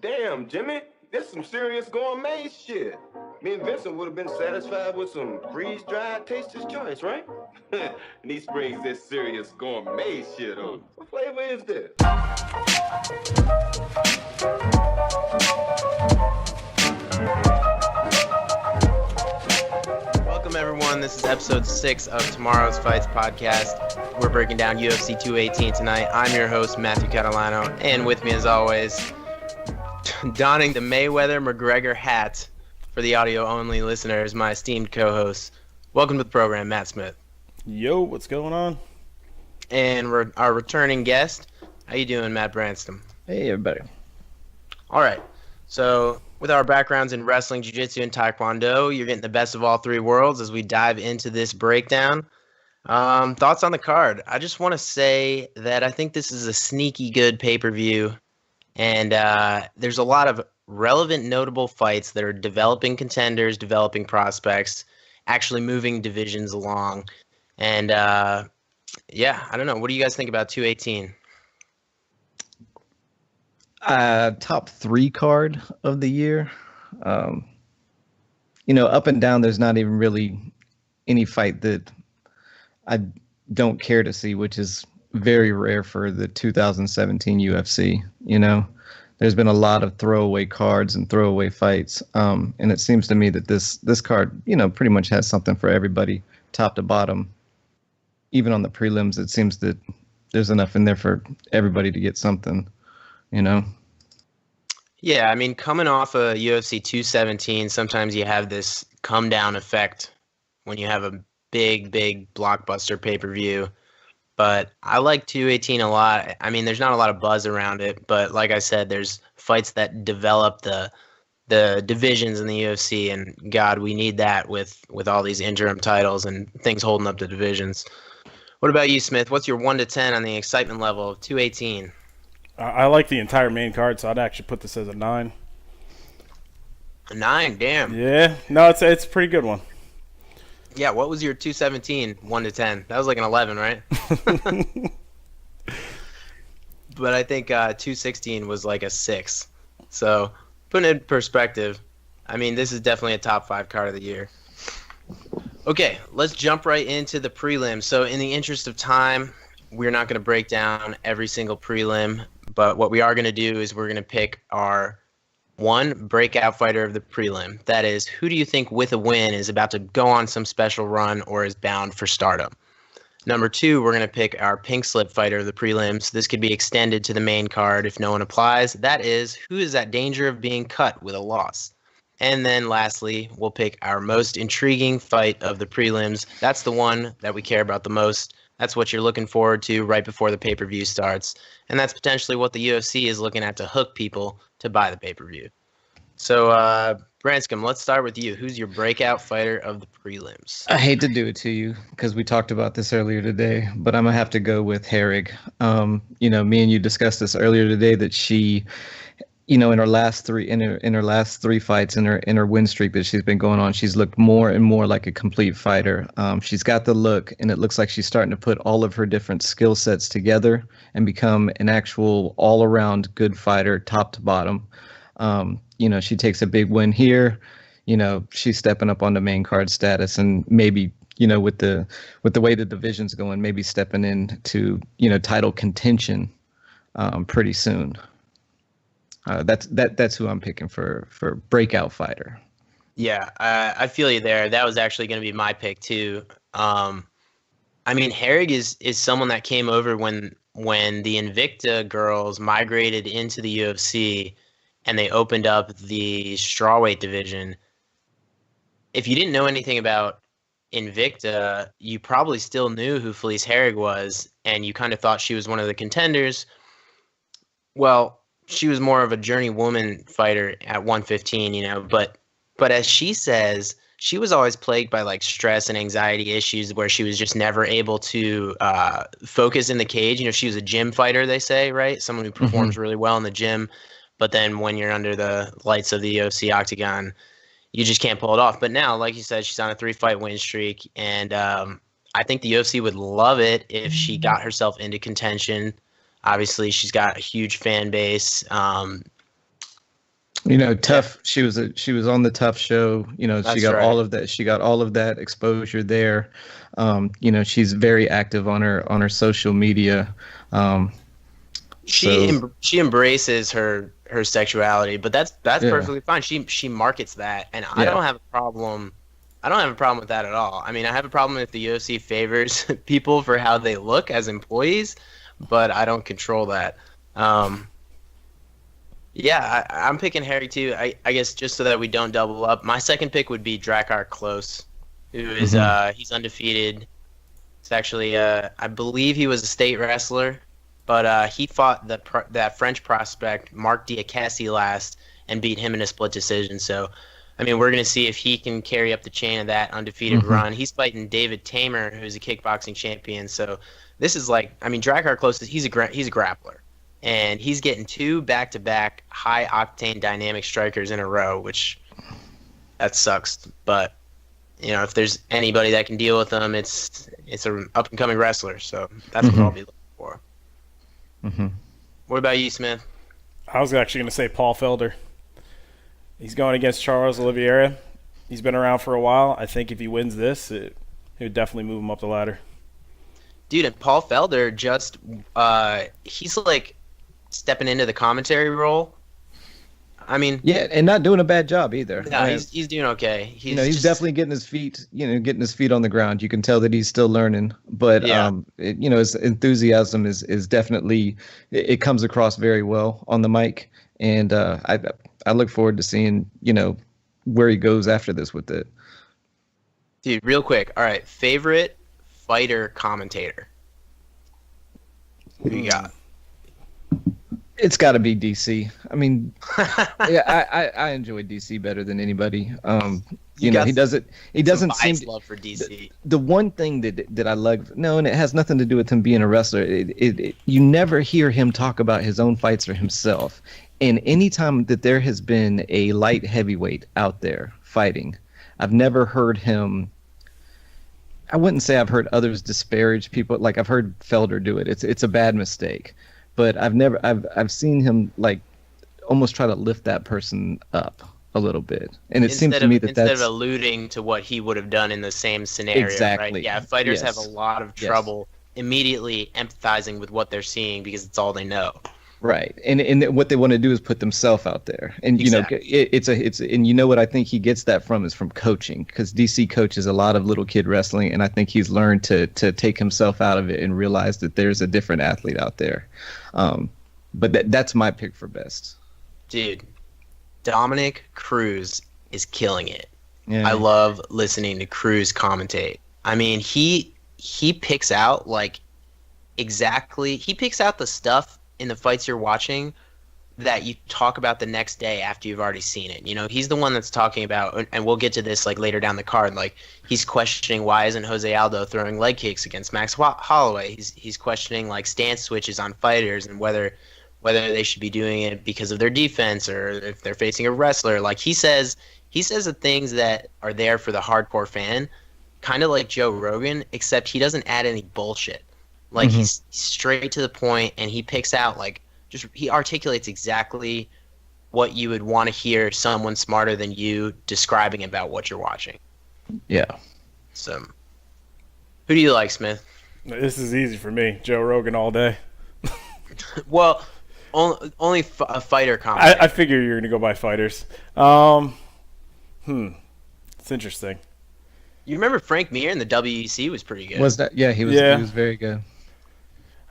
Damn, Jimmy, this some serious gourmet shit. Me and Vincent would have been satisfied with some freeze-dried Taster's Choice, right? And he springs this serious gourmet shit on. What flavor is this? Welcome, everyone. This is episode 6 of Tomorrow's Fights podcast. We're breaking down UFC 218 tonight. I'm your host, Matthew Catalano, and with me, as always, donning the Mayweather-McGregor hat for the audio-only listeners, my esteemed co-host. Welcome to the program, Matt Smith. Yo, what's going on? And our returning guest. How you doing, Matt Branston? Hey, everybody. All right. So, with our backgrounds in wrestling, jiu-jitsu, and taekwondo, you're getting the best of all three worlds as we dive into this breakdown. Thoughts on the card? I just want to say that I think this is a sneaky good pay-per-view, and there's a lot of relevant, notable fights that are developing contenders, developing prospects, actually moving divisions along. And, yeah, I don't know. What do you guys think about 218? Top 3 card of the year. Up and down, there's not even really any fight that I don't care to see, which is very rare for the 2017 UFC. There's been a lot of throwaway cards and throwaway fights. And it seems to me that this card, pretty much has something for everybody, top to bottom. Even on the prelims, it seems that there's enough in there for everybody to get something. Yeah, I mean, coming off of UFC 217, sometimes you have this come-down effect when you have a big blockbuster pay-per-view. But I like 218 a lot. I mean, there's not a lot of buzz around it, but like I said, there's fights that develop the divisions in the UFC, and God, we need that with all these interim titles and things holding up the divisions. What about you, Smith? What's your 1 to 10 on the excitement level of 218? I like the entire main card, so I'd actually put this as a 9. A 9, damn. Yeah, no, it's a pretty good one. Yeah, what was your 217 1 to 10? That was like an 11, right? But I think 216 was like a 6. So, putting it in perspective, I mean, this is definitely a top 5 card of the year. Okay, let's jump right into the prelim. So, in the interest of time, we're not going to break down every single prelim, but what we are going to do is we're going to pick our one breakout fighter of the prelim. That is, who do you think with a win is about to go on some special run or is bound for stardom? Number 2, we're going to pick our pink slip fighter of the prelims. This could be extended to the main card if no one applies. That is, who is at danger of being cut with a loss? And then lastly, we'll pick our most intriguing fight of the prelims. That's the one that we care about the most. That's what you're looking forward to right before the pay-per-view starts. And that's potentially what the UFC is looking at to hook people to buy the pay-per-view. So, Branscombe, let's start with you. Who's your breakout fighter of the prelims? I hate to do it to you because we talked about this earlier today, but I'm going to have to go with Herrig. Me and you discussed this earlier today that she, in her last 3 fights in her win streak that she's been going on, she's looked more and more like a complete fighter. She's got the look, and it looks like she's starting to put all of her different skill sets together and become an actual all-around good fighter, top to bottom. She takes a big win here. She's stepping up on the main card status, and maybe, with the way the division's going, maybe stepping into title contention pretty soon. That's who I'm picking for breakout fighter. Yeah, I feel you there. That was actually going to be my pick too. I mean, Herrig is someone that came over when the Invicta girls migrated into the UFC and they opened up the strawweight division. If you didn't know anything about Invicta, you probably still knew who Felice Herrig was, and you kind of thought she was one of the contenders. Well, she was more of a journeywoman fighter at 115, but as she says, she was always plagued by like stress and anxiety issues where she was just never able to focus in the cage. She was a gym fighter, they say, right? Someone who performs really well in the gym, but then when you're under the lights of the UFC octagon, you just can't pull it off. But now, like you said, she's on a 3-fight win streak, and I think the UFC would love it if she got herself into contention. Obviously, she's got a huge fan base. Tough. Yeah. She was on the Tough show. She got all of that. She got all of that exposure there. She's very active on her social media. She embraces her sexuality, but that's perfectly fine. She markets that, and I don't have a problem. I don't have a problem with that at all. I mean, I have a problem if the UFC favors people for how they look as employees, but I don't control that. I'm picking Harry too. I guess just so that we don't double up. My second pick would be Drakkar Klose, who is he's undefeated. It's actually I believe he was a state wrestler, but he fought that French prospect Marc Diakese last and beat him in a split decision. So, I mean, we're gonna see if he can carry up the chain of that undefeated run. He's fighting David Tamer, who's a kickboxing champion. So this is Drakkar Klose. He's a grappler. And he's getting 2 back-to-back high-octane dynamic strikers in a row, which that sucks. But, if there's anybody that can deal with them, it's an up-and-coming wrestler. So that's what I'll be looking for. What about you, Smith? I was actually going to say Paul Felder. He's going against Charles Oliveira. He's been around for a while. I think if he wins this, it would definitely move him up the ladder. Dude, and Paul Felder he's like stepping into the commentary role. I mean, and not doing a bad job either. No, he's doing okay. He's definitely getting his feet on the ground. You can tell that he's still learning, but his enthusiasm is definitely it comes across very well on the mic, and I look forward to seeing where he goes after this with it. Dude, real quick. All right, favorite fighter commentator. Who you got? It's got to be DC. I mean, I enjoy DC better than anybody. He doesn't seem love for DC. The one thing that I love, and it has nothing to do with him being a wrestler. You never hear him talk about his own fights or himself. And anytime that there has been a light heavyweight out there fighting, I've never heard him. I wouldn't say I've heard others disparage people. Like I've heard Felder do it. It's a bad mistake. But I've seen him like almost try to lift that person up a little bit, and it seems to me instead of alluding to what he would have done in the same scenario. Exactly. Right? Yeah, fighters have a lot of trouble immediately empathizing with what they're seeing because it's all they know. Right, and what they want to do is put themselves out there, and it's and what I think he gets that from is from coaching, because DC coaches a lot of little kid wrestling, and I think he's learned to take himself out of it and realize that there's a different athlete out there. But that's my pick for best. Dude, Dominic Cruz is killing it. Yeah. I love listening to Cruz commentate. I mean, he picks out he picks out the stuff in the fights you're watching that you talk about the next day after you've already seen it. He's the one that's talking about, and we'll get to this later down the card, he's questioning why isn't Jose Aldo throwing leg kicks against Max Holloway. He's questioning stance switches on fighters and whether they should be doing it because of their defense or if they're facing a wrestler. He says the things that are there for the hardcore fan, kind of like Joe Rogan, except he doesn't add any bullshit. He's straight to the point, and he picks out he articulates exactly what you would want to hear someone smarter than you describing about what you're watching. Yeah. So, who do you like, Smith? This is easy for me. Joe Rogan all day. Well, only a fighter commentator. I figure you're going to go by fighters. It's interesting. You remember Frank Mir in the WEC was pretty good. Was that? Yeah, he was very good.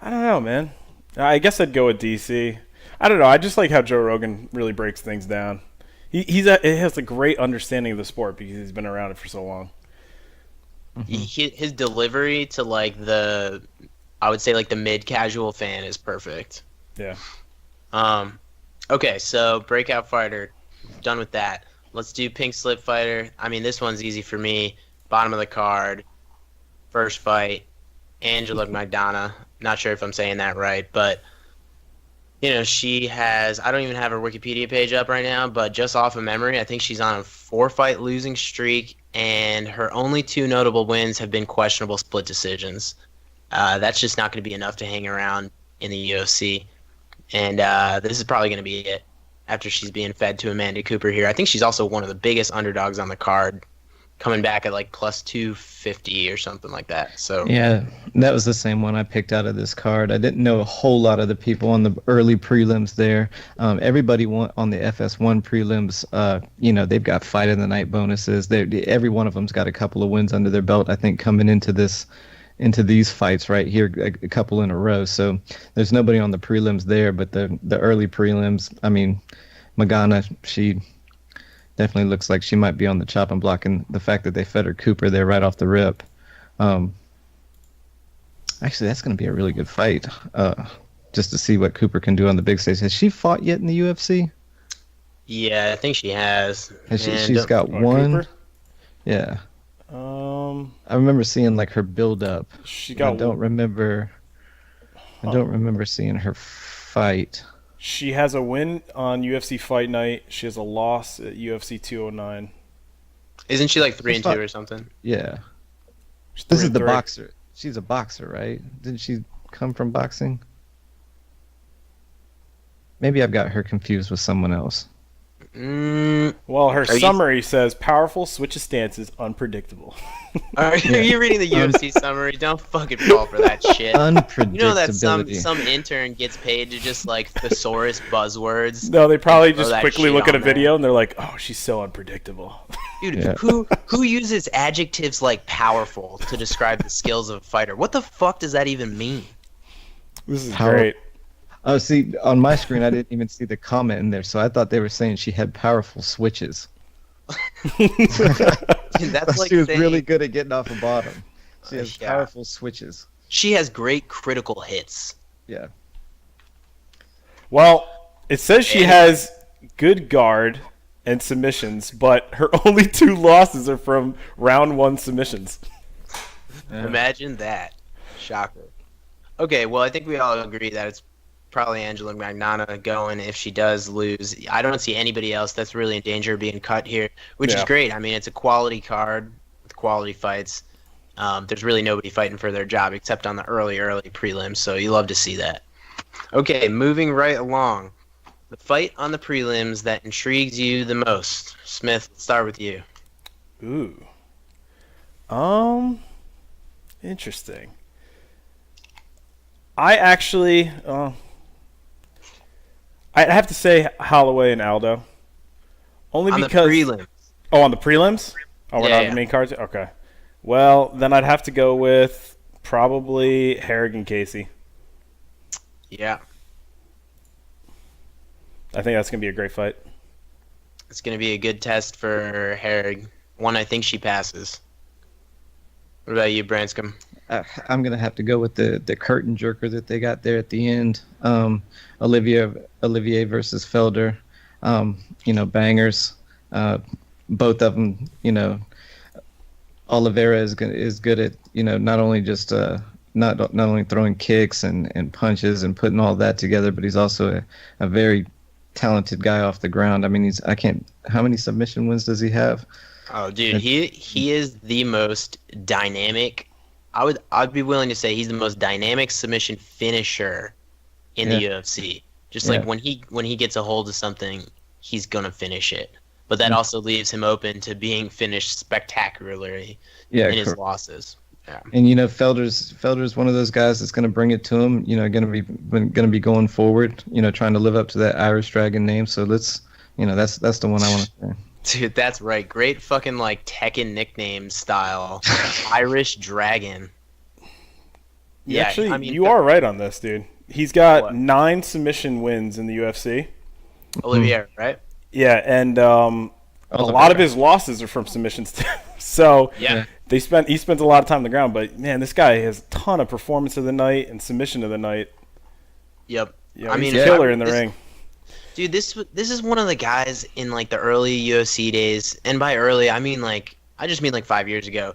I don't know, man. I guess I'd go with DC. I don't know. I just like how Joe Rogan really breaks things down. He has a great understanding of the sport because he's been around it for so long. His delivery to I would say the mid-casual fan is perfect. Yeah. Okay, so breakout fighter, done with that. Let's do pink slip fighter. I mean, this one's easy for me. Bottom of the card, first fight, Angela Maidana. Not sure if I'm saying that right, but she has, I don't even have her Wikipedia page up right now, but just off of memory, I think she's on a 4-fight losing streak, and her only 2 notable wins have been questionable split decisions. That's just not going to be enough to hang around in the UFC, and this is probably going to be it. after she's being fed to Amanda Cooper here. I think she's also one of the biggest underdogs on the card, coming back at like plus 250 or something like that. So yeah, that was the same one I picked out of this card. I didn't know a whole lot of the people on the early prelims there. Everybody on the FS1 prelims, they've got fight of the night bonuses. Every one of them's got a couple of wins under their belt, I think, coming into these fights right here, a couple in a row. So there's nobody on the prelims there, but the early prelims, I mean, Magana, she definitely looks like she might be on the chopping block, and the fact that they fed her Cooper there right off the rip. Actually, that's going to be a really good fight, just to see what Cooper can do on the big stage. Has she fought yet in the UFC? Yeah, I think she has. She's got one. Cooper? Yeah. I remember seeing like her build up. She got. I don't remember seeing her fight. She has a win on UFC Fight Night. She has a loss at UFC 209. Isn't she like 3-2 or something? Yeah. She's This is the 3-3. boxer. She's a boxer, right? Didn't she come from boxing? Maybe I've got her confused with someone else. Well, her summary says powerful, switches stances, unpredictable. Are you reading the UFC summary? Don't fucking fall for that shit. Unpredictability. You know that some intern gets paid to just like thesaurus buzzwords. No, they probably just that quickly shit look at a on there. video and they're like, "Oh, she's so unpredictable." Dude, Yeah. who uses adjectives like powerful to describe the skills of a fighter? What the fuck does that even mean? This is Power- great. Oh, see, on my screen, I didn't even see the comment in there, so I thought they were saying she had powerful switches. Dude, that's like she was saying really good at getting off a bottom. She has Yeah. powerful switches. she has great critical hits. Yeah. Well, it says she has good guard and submissions, but her only 2 losses are from round 1 submissions. Imagine that. Shocker. Okay, well, I think we all agree that it's probably Angela Magnana going if she does lose. I don't see anybody else that's really in danger of being cut here, which is great. I mean, it's a quality card with quality fights. There's really nobody fighting for their job except on the early prelims, so you love to see that. Okay, moving right along. The fight on the prelims that intrigues you the most. Smith, let's start with you. Ooh. Interesting. I actually, I'd have to say Holloway and Aldo. Only On because the prelims. Oh, on the prelims? Oh, we're Yeah, not yeah. the main cards? Okay. Well, then I'd have to go with probably Herrig and Casey. Yeah, I think that's going to be a great fight. it's going to be a good test for Herrig. One I think she passes. What about you, Branscombe? I'm going to have to go with the curtain jerker that they got there at the end. Olivier versus Felder. Bangers. Both of them, Oliveira is good at, not only just not only throwing kicks and punches and putting all that together, but he's also a very talented guy off the ground. I mean, how many submission wins does he have? Oh, dude, he is the most dynamic. I'd be willing to say he's the most dynamic submission finisher in the UFC. Just like when he gets a hold of something, he's gonna finish it. But that also leaves him open to being finished spectacularly in his losses. Yeah. And Felder's one of those guys that's going to bring it to him. Going to be going forward. Trying to live up to that Irish Dragon name. So let's, that's the one I want to say. Dude, that's right. Great fucking like Tekken nickname style, Irish Dragon. Yeah, Actually, I mean, you are right on this, dude. He's got 9 submission wins in the UFC. Olivier, right? Yeah, and a lot of his losses are from submissions too. So Yeah. he spent a lot of time on the ground, but man, this guy has a ton of performance of the night and submission of the night. Yep. I mean, he's a killer in the ring. Dude, this is one of the guys in like the early UFC days, and by early I mean like 5 years ago,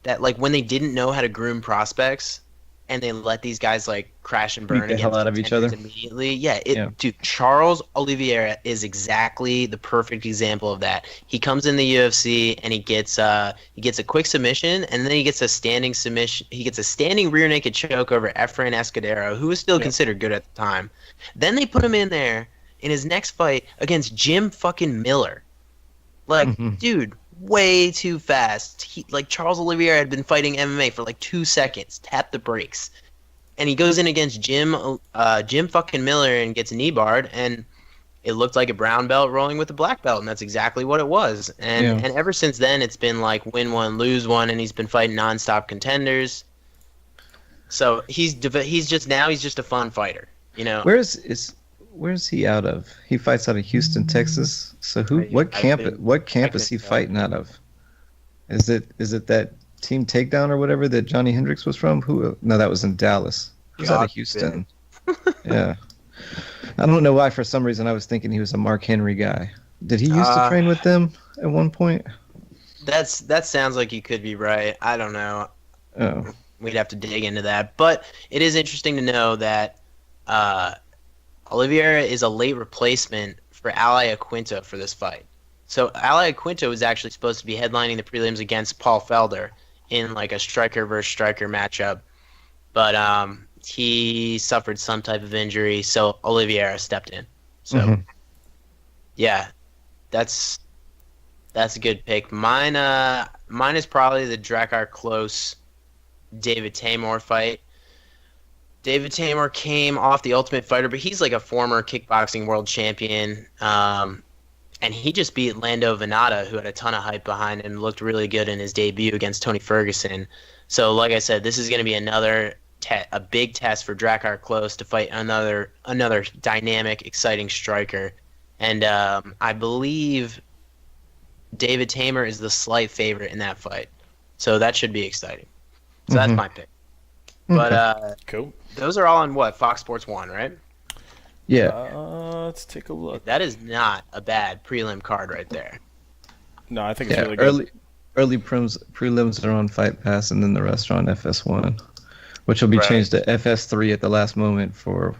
that like when they didn't know how to groom prospects, and they let these guys like crash and burn Beat the hell out of each other immediately. Yeah, dude, Charles Oliveira is exactly the perfect example of that. He comes in the UFC and he gets a quick submission, and then he gets a standing submission. He gets a standing rear naked choke over Efrain Escudero, who was still considered good at the time. Then they put him in there, in his next fight against Jim fucking Miller. Like, dude, way too fast. Like, Charles Oliveira had been fighting MMA for like 2 seconds. Tap the brakes. And he goes in against Jim fucking Miller and gets knee barred, and it looked like a brown belt rolling with a black belt, and that's exactly what it was. And ever since then, it's been like win one, lose one, and he's been fighting nonstop contenders. So he's just a fun fighter, you know. Where's he out of? He fights out of Houston, Texas. So what camp is he fighting out of? Is it that Team Takedown or whatever that Johnny Hendricks was from? No, that was in Dallas. He was out of Houston. Yeah. I don't know why, for some reason I was thinking he was a Mark Henry guy. Did he used to train with them at one point? That sounds like you could be right. I don't know. Oh. We'd have to dig into that. But it is interesting to know that Oliveira is a late replacement for Ali Aquinto for this fight. So Ali Aquinto was actually supposed to be headlining the prelims against Paul Felder in like a striker versus striker matchup. But he suffered some type of injury, so Oliveira stepped in. So, yeah, that's a good pick. Mine is probably the Drakkar Klose David Tamor fight. David Tamor came off the Ultimate Fighter, but he's like a former kickboxing world champion. And he just beat Lando Venata, who had a ton of hype behind him, looked really good in his debut against Tony Ferguson. So, like I said, this is going to be a big test for Drakkar Klose to fight another dynamic, exciting striker. And I believe David Tamor is the slight favorite in that fight. So that should be exciting. So that's my pick. But cool. Those are all on what? Fox Sports 1, right? Yeah. Let's take a look. That is not a bad prelim card right there. No, I think it's really good. Early prelims are on Fight Pass, and then the rest are on FS1, which will be changed to FS3 at the last moment for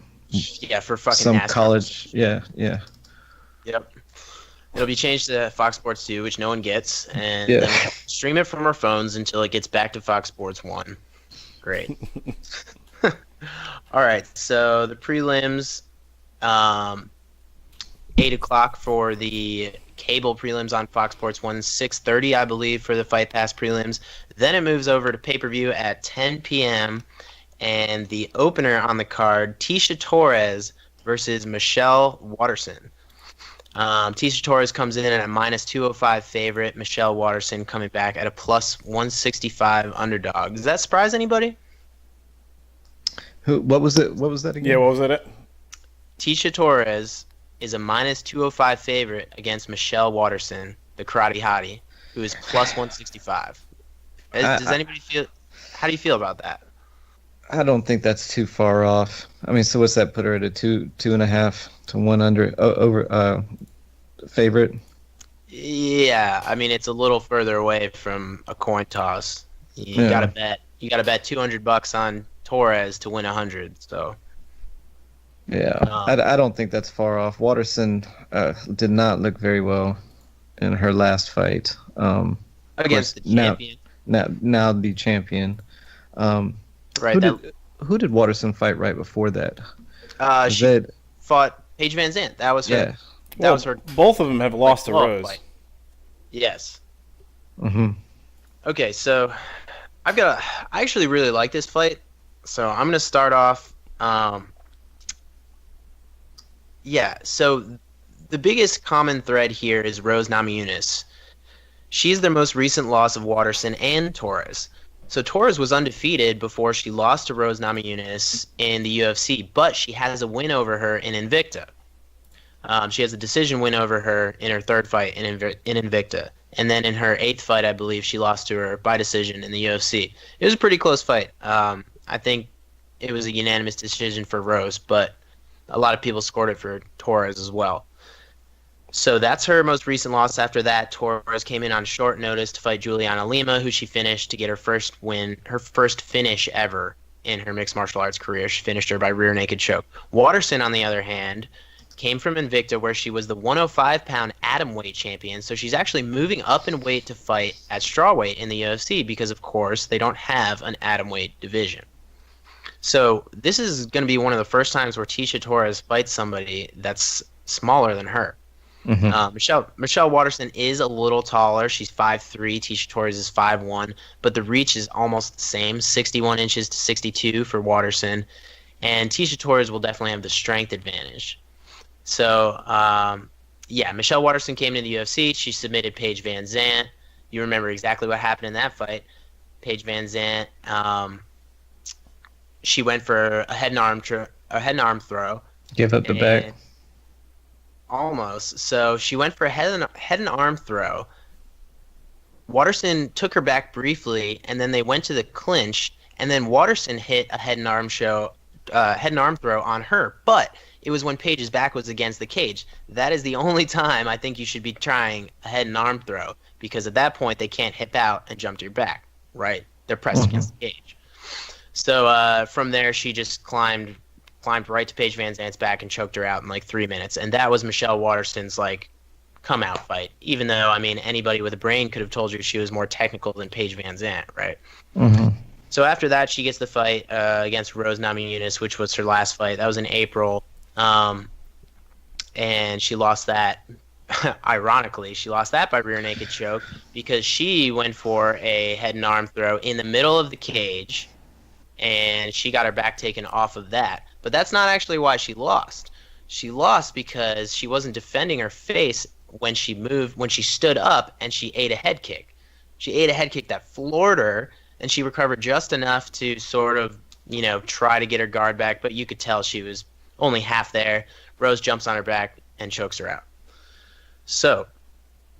for fucking some NASCAR. college. Yeah. Yep. It'll be changed to Fox Sports 2, which no one gets, and then we'll stream it from our phones until it gets back to Fox Sports 1. Great. All right, so the prelims, 8 o'clock for the cable prelims on Fox Sports 1, 6:30, I believe, for the Fight Pass prelims. Then it moves over to pay-per-view at 10 p.m., and the opener on the card, Tecia Torres versus Michelle Waterson. Tecia Torres comes in at a minus 205 favorite. Michelle Waterson coming back at a plus 165 underdog. Does that surprise anybody? What was it? What was that again? Yeah, what was that? Tecia Torres is a minus 205 favorite against Michelle Waterson, the karate hottie, who is plus 165. Does anybody feel? How do you feel about that? I don't think that's too far off. I mean, so what's that put her at a 2.5 to 1 under over favorite? Yeah, I mean it's a little further away from a coin toss. You gotta bet. You gotta bet $200 on Torres to win 100. So. Yeah, I don't think that's far off. Waterson did not look very well in her last fight. Against the champion. Now the champion. Right. Who did Waterson fight right before that? She fought Paige Van Zandt. That was her. Yeah. That was her. Both of them have lost to Rose. Fight. Yes. Mm-hmm. Okay, so I actually really like this fight. So I'm gonna start off. So the biggest common thread here is Rose Namajunas. She's the most recent loss of Waterson and Torres. So Torres was undefeated before she lost to Rose Namajunas in the UFC, but she has a win over her in Invicta. She has a decision win over her in her third fight in Invicta. And then in her 8th fight, I believe, she lost to her by decision in the UFC. It was a pretty close fight. I think it was a unanimous decision for Rose, but a lot of people scored it for Torres as well. So that's her most recent loss. After that, Torres came in on short notice to fight Juliana Lima, who she finished to get her first win, her first finish ever in her mixed martial arts career. She finished her by rear naked choke. Waterson, on the other hand, came from Invicta, where she was the 105-pound atomweight champion. So she's actually moving up in weight to fight at strawweight in the UFC because, of course, they don't have an atomweight division. So this is going to be one of the first times where Tecia Torres fights somebody that's smaller than her. Michelle Waterson is a little taller. She's 5'3". Tecia Torres is 5'1", but the reach is almost the same, 61 inches to 62 for Waterson. And Tecia Torres will definitely have the strength advantage. So, Michelle Waterson came into the UFC. She submitted Paige Van Zandt. You remember exactly what happened in that fight. Paige Van Zandt, she went for a head and arm throw. Give up the back. Almost. So she went for a head and arm throw. Waterson took her back briefly, and then they went to the clinch, and then Waterson hit a head and arm throw on her. But it was when Paige's back was against the cage. That is the only time I think you should be trying a head and arm throw, because at that point they can't hip out and jump to your back, right? They're pressed against the cage. So from there, she just climbed right to Paige Van Zandt's back and choked her out in like 3 minutes. And that was Michelle Waterson's like come out fight. Even though, I mean, anybody with a brain could have told you she was more technical than Paige Van Zandt, right? So after that, she gets the fight against Rose Namajunas, which was her last fight. That was in April. And she lost that. Ironically, she lost that by rear naked choke because she went for a head and arm throw in the middle of the cage, and she got her back taken off of that. But that's not actually why she lost. She lost because she wasn't defending her face when she stood up, and she ate a head kick. She ate a head kick that floored her, and she recovered just enough to sort of, try to get her guard back, but you could tell she was only half there. Rose jumps on her back and chokes her out. So,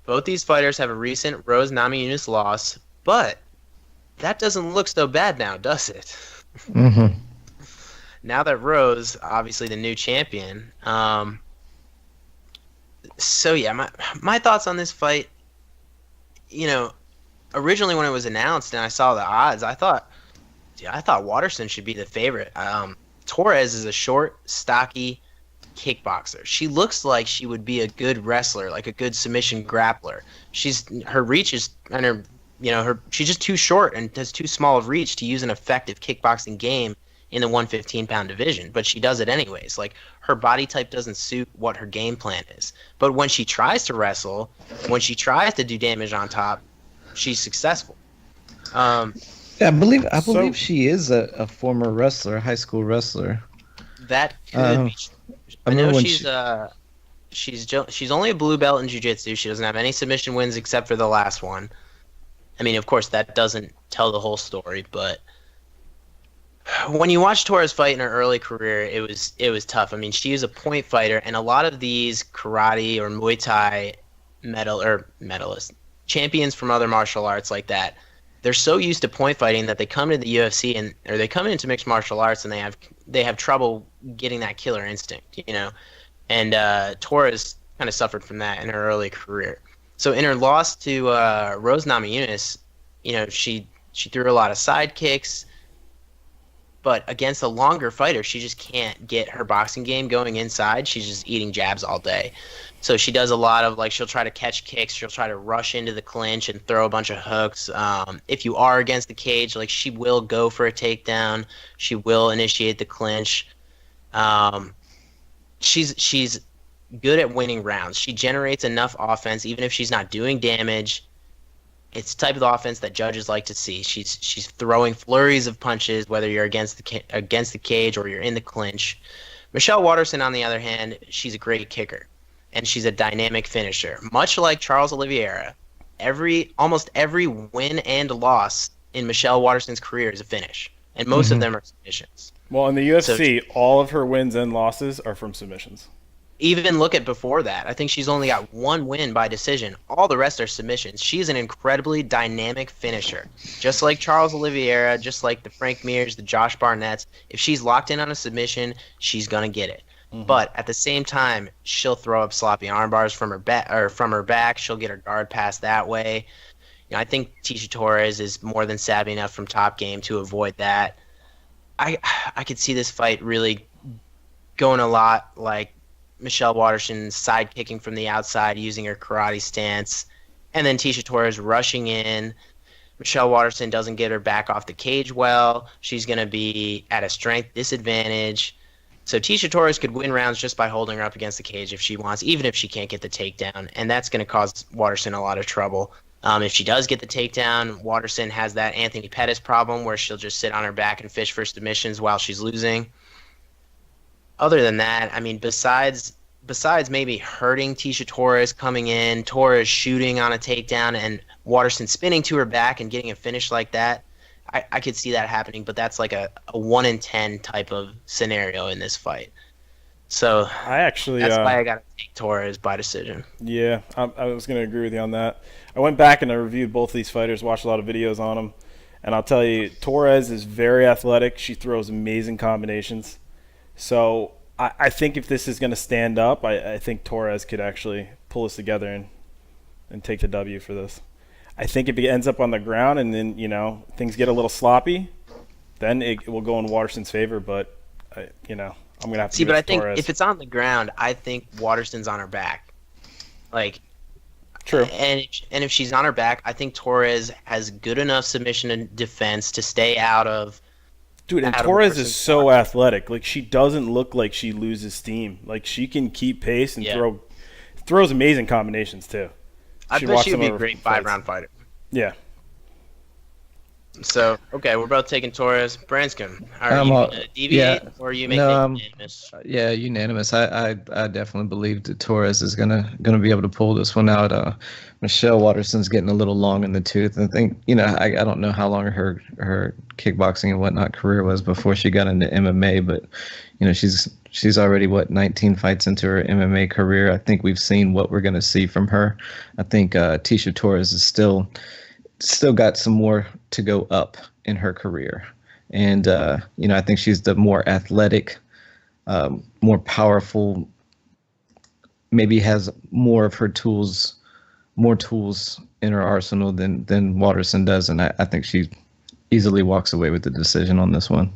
both these fighters have a recent Rose Namajunas loss, but that doesn't look so bad now, does it? Now that Rose, obviously the new champion. My thoughts on this fight, originally when it was announced and I saw the odds, I thought Waterson should be the favorite. Torres is a short, stocky kickboxer. She looks like she would be a good wrestler, like a good submission grappler. Her reach is, and she's just too short and has too small of reach to use an effective kickboxing game in the 115-pound division, but she does it anyways. Like, her body type doesn't suit what her game plan is. But when she tries to wrestle, when she tries to do damage on top, she's successful. I believe she is a former wrestler, a high school wrestler. That could be. I know she's only a blue belt in jiu-jitsu. She doesn't have any submission wins except for the last one. I mean, of course, that doesn't tell the whole story, but when you watch Torres fight in her early career, it was tough. I mean, she is a point fighter, and a lot of these karate or Muay Thai medalists, champions from other martial arts like that, they're so used to point fighting that they come to the UFC or they come into mixed martial arts and they have trouble getting that killer instinct, And Torres kind of suffered from that in her early career. So in her loss to Rose Namajunas, she threw a lot of side kicks. But against a longer fighter, she just can't get her boxing game going inside. She's just eating jabs all day. So she does a lot of, she'll try to catch kicks. She'll try to rush into the clinch and throw a bunch of hooks. If you are against the cage, she will go for a takedown. She will initiate the clinch. She's good at winning rounds. She generates enough offense, even if she's not doing damage. It's the type of offense that judges like to see. She's throwing flurries of punches, whether you're against the cage or you're in the clinch. Michelle Waterson, on the other hand, she's a great kicker, and she's a dynamic finisher. Much like Charles Oliveira, almost every win and loss in Michelle Waterson's career is a finish, and most of them are submissions. Well, in the UFC, all of her wins and losses are from submissions. Even look at before that. I think she's only got one win by decision. All the rest are submissions. She's an incredibly dynamic finisher. Just like Charles Oliveira, just like the Frank Mears, the Josh Barnetts. If she's locked in on a submission, she's going to get it. But at the same time, she'll throw up sloppy arm bars from her back. She'll get her guard passed that way. I think Tecia Torres is more than savvy enough from Top Game to avoid that. I could see this fight really going a lot like Michelle Waterson side kicking from the outside using her karate stance, and then Tecia Torres rushing in. Michelle Waterson doesn't get her back off the cage well. She's going to be at a strength disadvantage. So Tisha Torres could win rounds just by holding her up against the cage if she wants, even if she can't get the takedown, and that's going to cause Waterson a lot of trouble. If she does get the takedown, Waterson has that Anthony Pettis problem where she'll just sit on her back and fish for submissions while she's losing. Other than that, I mean, besides maybe hurting Tisha Torres coming in, Torres shooting on a takedown, and Waterson spinning to her back and getting a finish like that, I could see that happening, but that's like a 1 in 10 type of scenario in this fight. So that's why I got to take Torres by decision. Yeah, I was going to agree with you on that. I went back and I reviewed both these fighters, watched a lot of videos on them, and I'll tell you, Torres is very athletic. She throws amazing combinations. So I think if this is going to stand up, I think Torres could actually pull us together and take the W for this. I think if it ends up on the ground and then, things get a little sloppy, then it will go in Waterson's favor. But, I'm going to have to see. But I think Torres. if it's on the ground, I think Waterson's on her back. Like, true. And if she's on her back, I think Torres has good enough submission and defense to stay out of. Dude, and Torres is so athletic. Like, she doesn't look like she loses steam. Like, she can keep pace and throws amazing combinations too. I bet she would be a great 5-round fighter. Yeah. So, okay, we're both taking Torres. Branscombe, are you going to deviate or are you making it unanimous? Yeah, unanimous. I definitely believe that Torres is gonna be able to pull this one out. Michelle Waterson's getting a little long in the tooth. I think, I don't know how long her kickboxing and whatnot career was before she got into MMA, but she's already 19 fights into her MMA career. I think we've seen what we're gonna see from her. I think Tisha Torres is still got some more to go up in her career. And, I think she's the more athletic, more powerful, maybe has more of her tools in her arsenal than Waterson does. And I think she easily walks away with the decision on this one.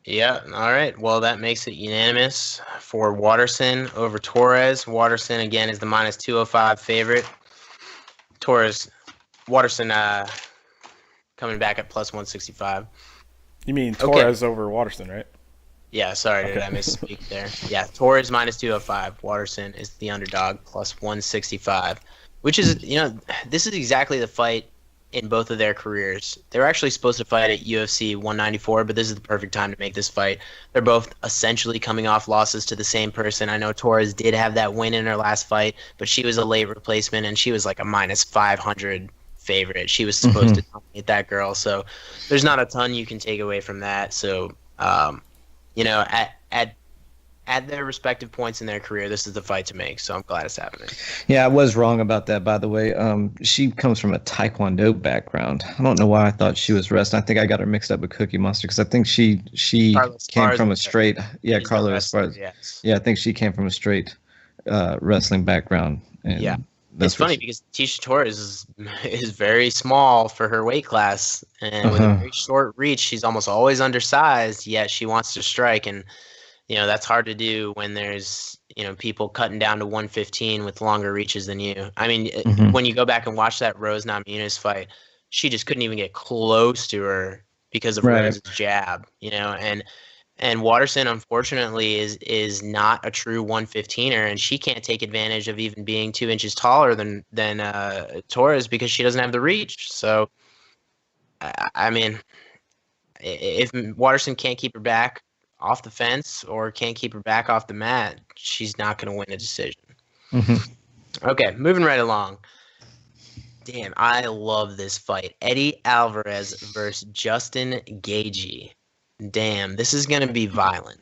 Yeah, all right. Well, that makes it unanimous for Waterson over Torres. Waterson, again, is the minus 205 favorite. Waterson coming back at plus 165. You mean Torres over Waterson, right? Yeah, sorry, did I misspeak there? Yeah, Torres minus 205. Waterson is the underdog plus 165, which is, this is exactly the fight in both of their careers. They were actually supposed to fight at UFC 194, but this is the perfect time to make this fight. They're both essentially coming off losses to the same person. I know Torres did have that win in her last fight, but she was a late replacement, and she was like a minus 500 favorite. She was supposed to dominate that girl, so there's not a ton you can take away from that. So, at their respective points in their career, this is the fight to make. So I'm glad it's happening. Yeah, I was wrong about that, by the way. She comes from a Taekwondo background. I don't know why I thought she was wrestling. I think I got her mixed up with Cookie Monster because I think she came from a straight. Yeah, Carla Esparza. Yes. Yeah, I think she came from a straight wrestling background. And yeah. It's funny because Tisha Torres is very small for her weight class, and with a very short reach, she's almost always undersized, yet she wants to strike, and that's hard to do when there's people cutting down to 115 with longer reaches than you. I mean, when you go back and watch that Rose Namajunas fight, she just couldn't even get close to her because of Rose's jab, And Waterson, unfortunately, is not a true 115er, and she can't take advantage of even being 2 inches taller than Torres because she doesn't have the reach. So, I mean, if Waterson can't keep her back off the fence or can't keep her back off the mat, she's not going to win a decision. Okay, moving right along. Damn, I love this fight. Eddie Alvarez versus Justin Gaethje. Damn, this is going to be violent.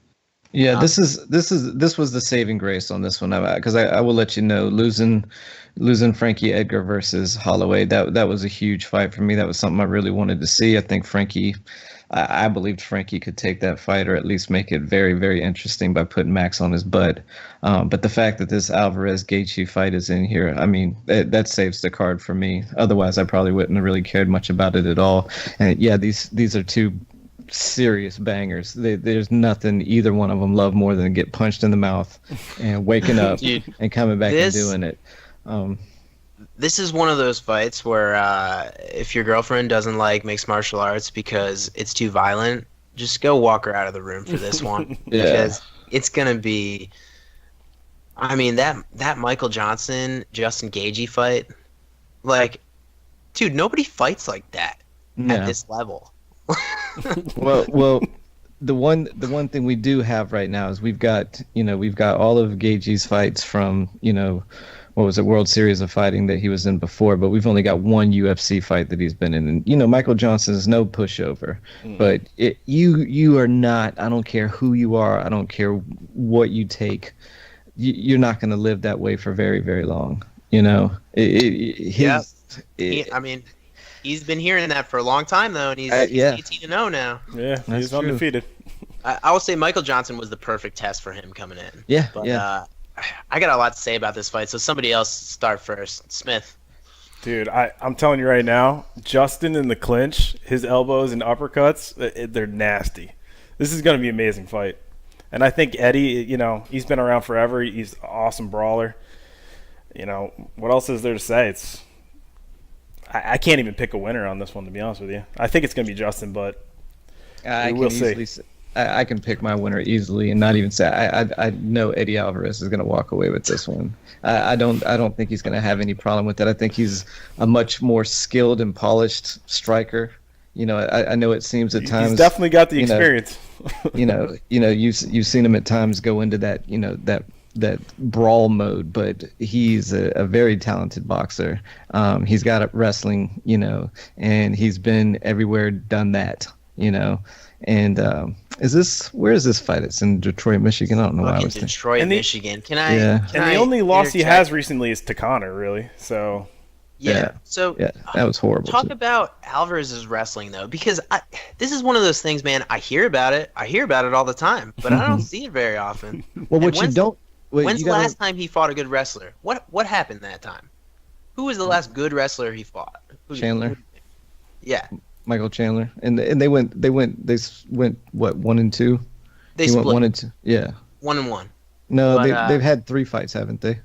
Yeah, this was the saving grace on this one, because I will let you know, losing Frankie Edgar versus Holloway, that was a huge fight for me. That was something I really wanted to see. I think I believed Frankie could take that fight or at least make it very, very interesting by putting Max on his butt. But the fact that this Alvarez-Gaethje fight is in here, I mean, that saves the card for me. Otherwise, I probably wouldn't have really cared much about it at all. And yeah, these are two serious bangers. There's nothing either one of them love more than get punched in the mouth and waking up and coming back and doing it. This is one of those fights where if your girlfriend doesn't like mixed martial arts because it's too violent, just go walk her out of the room for this one. Yeah. Because it's going to be... I mean, that Michael Johnson, Justin Gaethje fight, like, dude, nobody fights like that at this level. Well, the one thing we do have right now is we've got all of Gaethje's fights from, what was it, World Series of Fighting that he was in before, but we've only got one UFC fight that he's been in. And Michael Johnson is no pushover, but you are not. I don't care who you are. I don't care what you take. You're not going to live that way for very, very long. I mean, he's been hearing that for a long time though, and he's 18-0 now. Yeah, he's undefeated. I will say Michael Johnson was the perfect test for him coming in. Yeah, but, I got a lot to say about this fight, so somebody else start first. Smith. Dude, I'm telling you right now, Justin in the clinch, his elbows and uppercuts, they're nasty. This is going to be an amazing fight. And I think Eddie, he's been around forever. He's an awesome brawler. What else is there to say? I can't even pick a winner on this one, to be honest with you. I think it's going to be Justin, but we'll see. I can pick my winner easily and not even say I know Eddie Alvarez is going to walk away with this one. I don't think he's going to have any problem with that. I think he's a much more skilled and polished striker. I know it seems at times he's definitely got the experience. You've seen him at times go into that that brawl mode, but he's a very talented boxer. He's got it wrestling, and he's been everywhere, done that, And where is this fight? It's in Detroit, Michigan. I don't know why I was thinking. Detroit, Michigan. Can I? Yeah. Can and I the only loss he has interject? recently is to Connor, really. So. Yeah. So yeah, that was horrible. Talk about Alvarez's wrestling though, because this is one of those things, man. I hear about it all the time, but I don't see it very often. Well, what you don't. When's the last time he fought a good wrestler? What happened that time? Who was the last good wrestler he fought? Chandler. Yeah. Michael Chandler, and they went what 1-2? They split 1-2. Yeah. 1-1. No, they've had 3 fights, haven't they?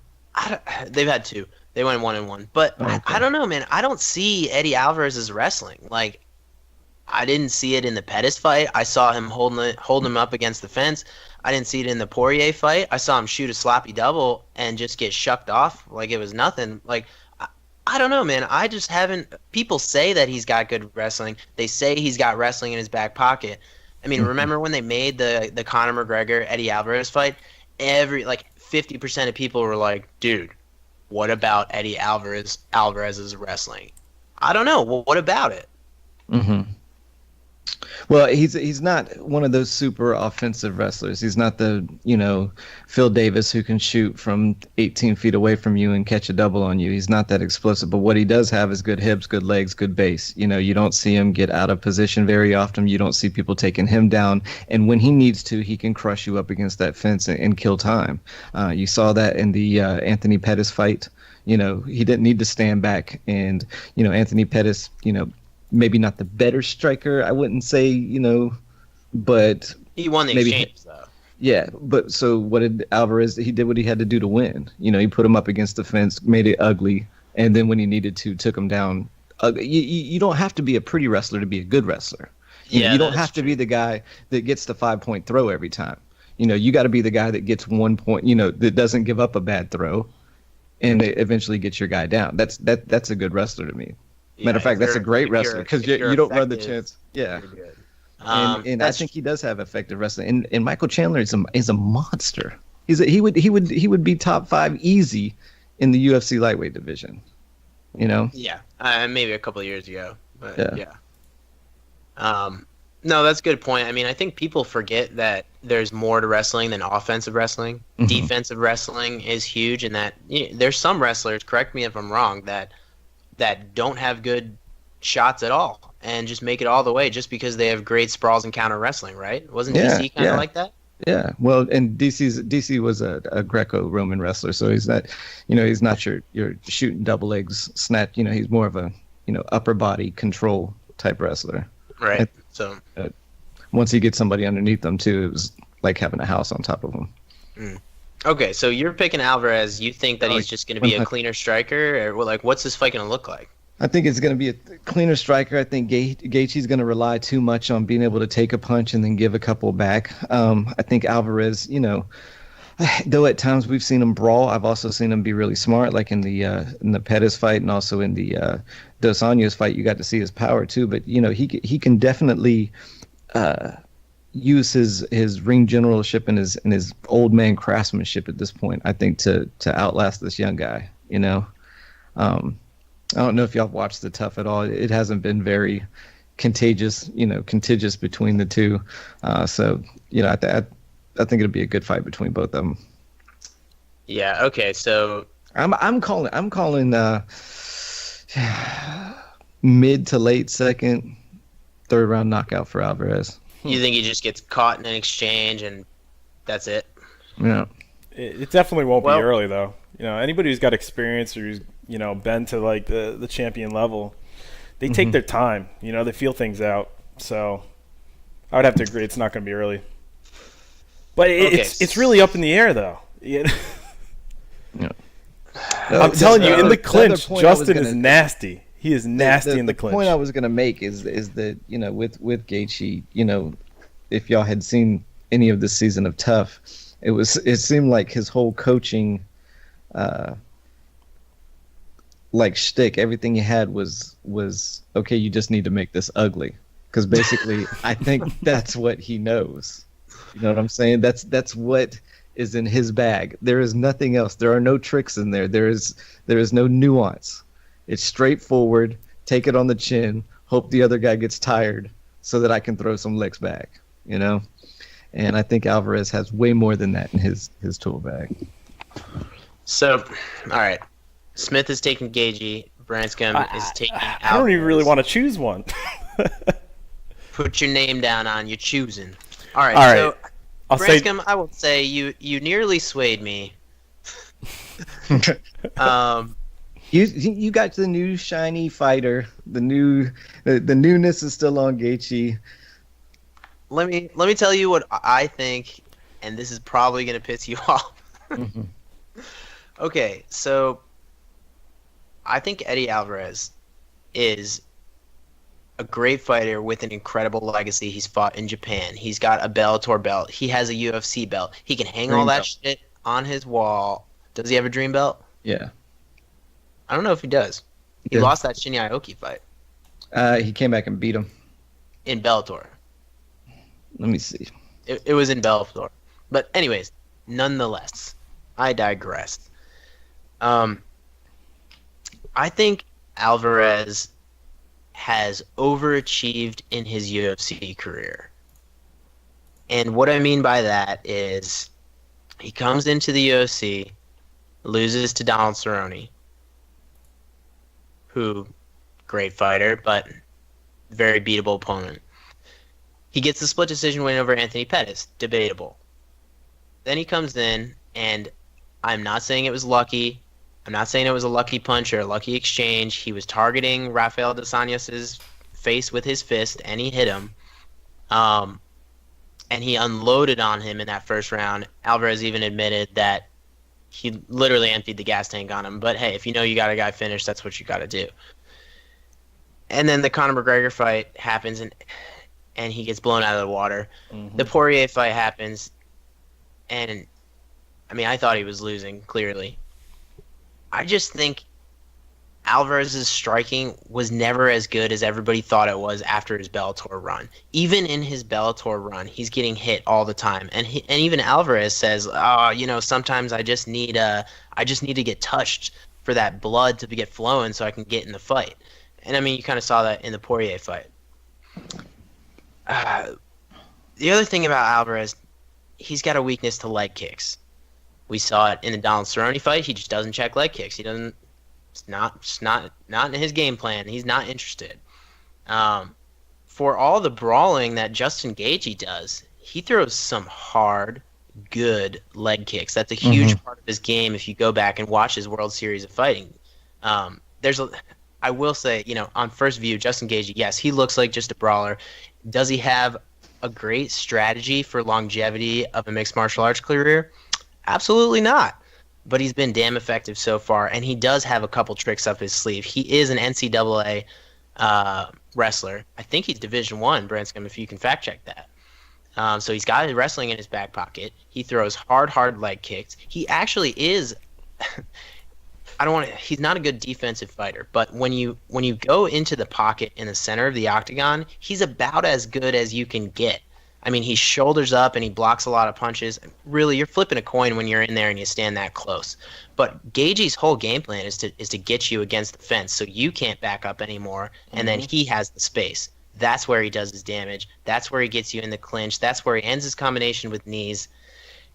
They've had 2. They went 1-1. But okay. I don't know, man. I don't see Eddie Alvarez's wrestling. Like, I didn't see it in the Pettis fight. I saw him holding him up against the fence. I didn't see it in the Poirier fight. I saw him shoot a sloppy double and just get shucked off like it was nothing. Like, I don't know, man. I just haven't. People say that he's got good wrestling. They say he's got wrestling in his back pocket. I mean, remember when they made the Conor McGregor Eddie Alvarez fight? 50% of people were like, dude, what about Eddie Alvarez's wrestling? I don't know. Well, what about it? Mm-hmm. Well, he's not one of those super offensive wrestlers. He's not the, Phil Davis who can shoot from 18 feet away from you and catch a double on you. He's not that explosive. But what he does have is good hips, good legs, good base. You don't see him get out of position very often. You don't see people taking him down. And when he needs to, he can crush you up against that fence and kill time. You saw that in the Anthony Pettis fight. He didn't need to stand back. And, Anthony Pettis, maybe not the better striker, I wouldn't say, but he won the exchange, though. Yeah, but so what did Alvarez? He did what he had to do to win. He put him up against the fence, made it ugly, and then when he needed to, took him down. You don't have to be a pretty wrestler to be a good wrestler. You don't have to be the guy that gets the 5-point throw every time. You got to be the guy that gets 1 point. That doesn't give up a bad throw, and eventually gets your guy down. That's a good wrestler to me. Matter of fact, that's a great wrestler because you don't run the chance. Yeah, and I think he does have effective wrestling. And Michael Chandler is a monster. He would be top 5 easy in the UFC lightweight division. Yeah, maybe a couple of years ago, but yeah. No, that's a good point. I mean, I think people forget that there's more to wrestling than offensive wrestling. Mm-hmm. Defensive wrestling is huge, and that there's some wrestlers. Correct me if I'm wrong. That don't have good shots at all and just make it all the way just because they have great sprawls and counter wrestling, right? Wasn't DC kind of like that? Yeah. Well, and DC was a Greco-Roman wrestler, so he's not, he's not your shooting double legs snatch. He's more of a, upper body control type wrestler. Right. So once he gets somebody underneath them too, it was like having a house on top of him. Mm. Okay, so you're picking Alvarez. You think that he's just going to be a cleaner striker, or what's this fight going to look like? I think it's going to be a cleaner striker. I think Gaethje's going to rely too much on being able to take a punch and then give a couple back. I think Alvarez, though at times we've seen him brawl, I've also seen him be really smart, like in the Pettis fight and also in the Dos Anjos fight. You got to see his power too, but he can definitely use his ring generalship and his old man craftsmanship at this point, I think, to outlast this young guy. I don't know if y'all watched the Tough at all. It hasn't been very contiguous between the two. I think it'll be a good fight between both of them. Yeah. Okay. So I'm calling mid to late second, third round knockout for Alvarez. You think he just gets caught in an exchange and that's it? Yeah. It definitely won't be early though. Anybody who's got experience or who's been to like the champion level, they take their time. They feel things out. So I would have to agree it's not going to be early. But it's really up in the air though. Yeah. I'm telling you, in the clinch, Justin is nasty. He is nasty in the clinch. The point I was going to make is that with Gaethje, if y'all had seen any of this season of Tough, it seemed like his whole coaching shtick, everything he had was okay, you just need to make this ugly, because basically I think that's what he knows. You know what I'm saying? That's what is in his bag. There is nothing else. There are no tricks in there. There is no nuance. It's straightforward. Take it on the chin. Hope the other guy gets tired so that I can throw some licks back. And I think Alvarez has way more than that in his tool bag. So, all right. Smith is taking Gaethje. Branscombe is taking Alvarez. I don't even really want to choose one. Put your name down on your choosing. All right. So, Branscombe, I will say you nearly swayed me. You got the new shiny fighter. The newness is still on Gaethje. Let me tell you what I think, and this is probably going to piss you off. Mm-hmm. Okay, so I think Eddie Alvarez is a great fighter with an incredible legacy. He's fought in Japan. He's got a Bellator belt. He has a UFC belt. He can hang all that shit on his wall. Does he have a dream belt? Yeah. I don't know if he does. He lost that Shinya Aoki fight. He came back and beat him. In Bellator. Let me see. It was in Bellator. But anyways, nonetheless, I digress. I think Alvarez has overachieved in his UFC career. And what I mean by that is he comes into the UFC, loses to Donald Cerrone, who, great fighter, but very beatable opponent. He gets the split decision win over Anthony Pettis, debatable. Then he comes in, and I'm not saying it was lucky. I'm not saying it was a lucky punch or a lucky exchange. He was targeting Rafael dos Anjos' face with his fist, and he hit him. And he unloaded on him in that first round. Alvarez even admitted that he literally emptied the gas tank on him. But hey, if you know you got a guy finished, that's what you got to do. And then the Conor McGregor fight happens, and he gets blown out of the water. Mm-hmm. The Poirier fight happens, and I mean, I thought he was losing, clearly. I just think Alvarez's striking was never as good as everybody thought it was after his Bellator run. Even in his Bellator run, he's getting hit all the time. And even Alvarez says, sometimes I just need to get touched for that blood to get flowing so I can get in the fight. And I mean, you kind of saw that in the Poirier fight. The other thing about Alvarez, he's got a weakness to leg kicks. We saw it in the Donald Cerrone fight. He just doesn't check leg kicks. He doesn't. It's not in his game plan. He's not interested. For all the brawling that Justin Gaethje does, he throws some hard, good leg kicks. That's a huge part of his game. If you go back and watch his World Series of fighting, I will say, on first view, Justin Gaethje, yes, he looks like just a brawler. Does he have a great strategy for longevity of a mixed martial arts career? Absolutely not. but he's been damn effective so far, and he does have a couple tricks up his sleeve. He is an NCAA wrestler. I think he's Division I, Branscombe, if you can fact check that. So he's got his wrestling in his back pocket. He throws hard leg kicks. He actually is he's not a good defensive fighter, but when you go into the pocket in the center of the octagon, he's about as good as you can get. I mean, he shoulders up and he blocks a lot of punches. Really, you're flipping a coin when you're in there and you stand that close. But Gaethje's whole game plan is to get you against the fence so you can't back up anymore, and then he has the space. That's where he does his damage. That's where he gets you in the clinch. That's where he ends his combination with knees.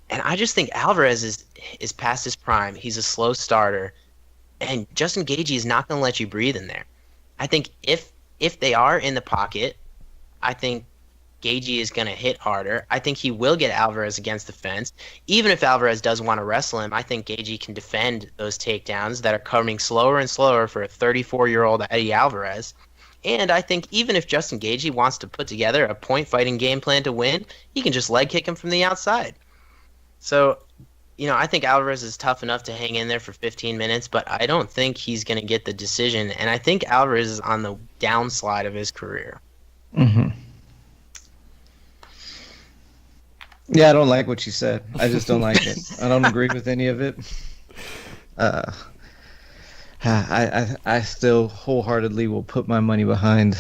And I just think Alvarez is past his prime. He's a slow starter. And Justin Gaethje is not going to let you breathe in there. I think if they are in the pocket, I think Gaethje is going to hit harder. I think he will get Alvarez against the fence. Even if Alvarez does want to wrestle him, I think Gaethje can defend those takedowns that are coming slower and slower for a 34-year-old Eddie Alvarez. And I think even if Justin Gaethje wants to put together a point-fighting game plan to win, he can just leg kick him from the outside. So, I think Alvarez is tough enough to hang in there for 15 minutes, but I don't think he's going to get the decision. And I think Alvarez is on the downslide of his career. Mm-hmm. Yeah, I don't like what you said. I just don't like it. I don't agree with any of it. I still wholeheartedly will put my money behind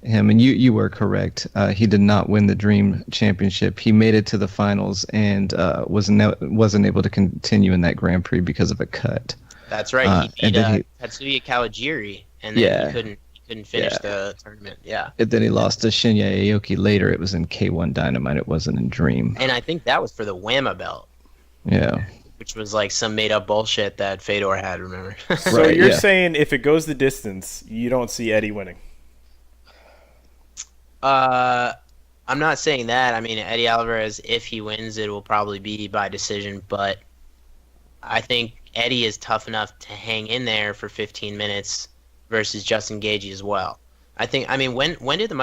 him. And you were correct. He did not win the Dream Championship. He made it to the finals and wasn't able to continue in that Grand Prix because of a cut. That's right. He beat Tatsuya Kawajiri, and then he couldn't finish the tournament. Yeah. And then he lost to Shinya Aoki later. It was in K1 Dynamite. It wasn't in Dream. And I think that was for the Whamma belt. Yeah. Which was like some made-up bullshit that Fedor had, remember? So you're saying if it goes the distance, you don't see Eddie winning? I'm not saying that. I mean, Eddie Alvarez, if he wins, it will probably be by decision. But I think Eddie is tough enough to hang in there for 15 minutes versus Justin Gaethje as well. When did the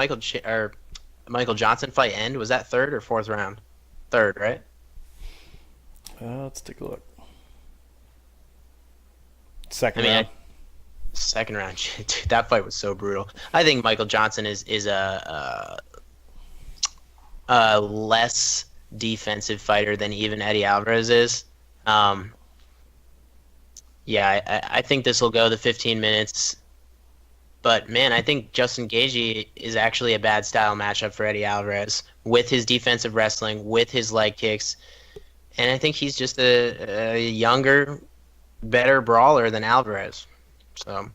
Michael Johnson fight end? Was that third or fourth round? Third, right? Let's take a look. Second round. Second round. Dude, that fight was so brutal. I think Michael Johnson is a less defensive fighter than even Eddie Alvarez is. I think this will go the 15 minutes. But, man, I think Justin Gaethje is actually a bad style matchup for Eddie Alvarez with his defensive wrestling, with his leg kicks. And I think he's just a younger, better brawler than Alvarez. So,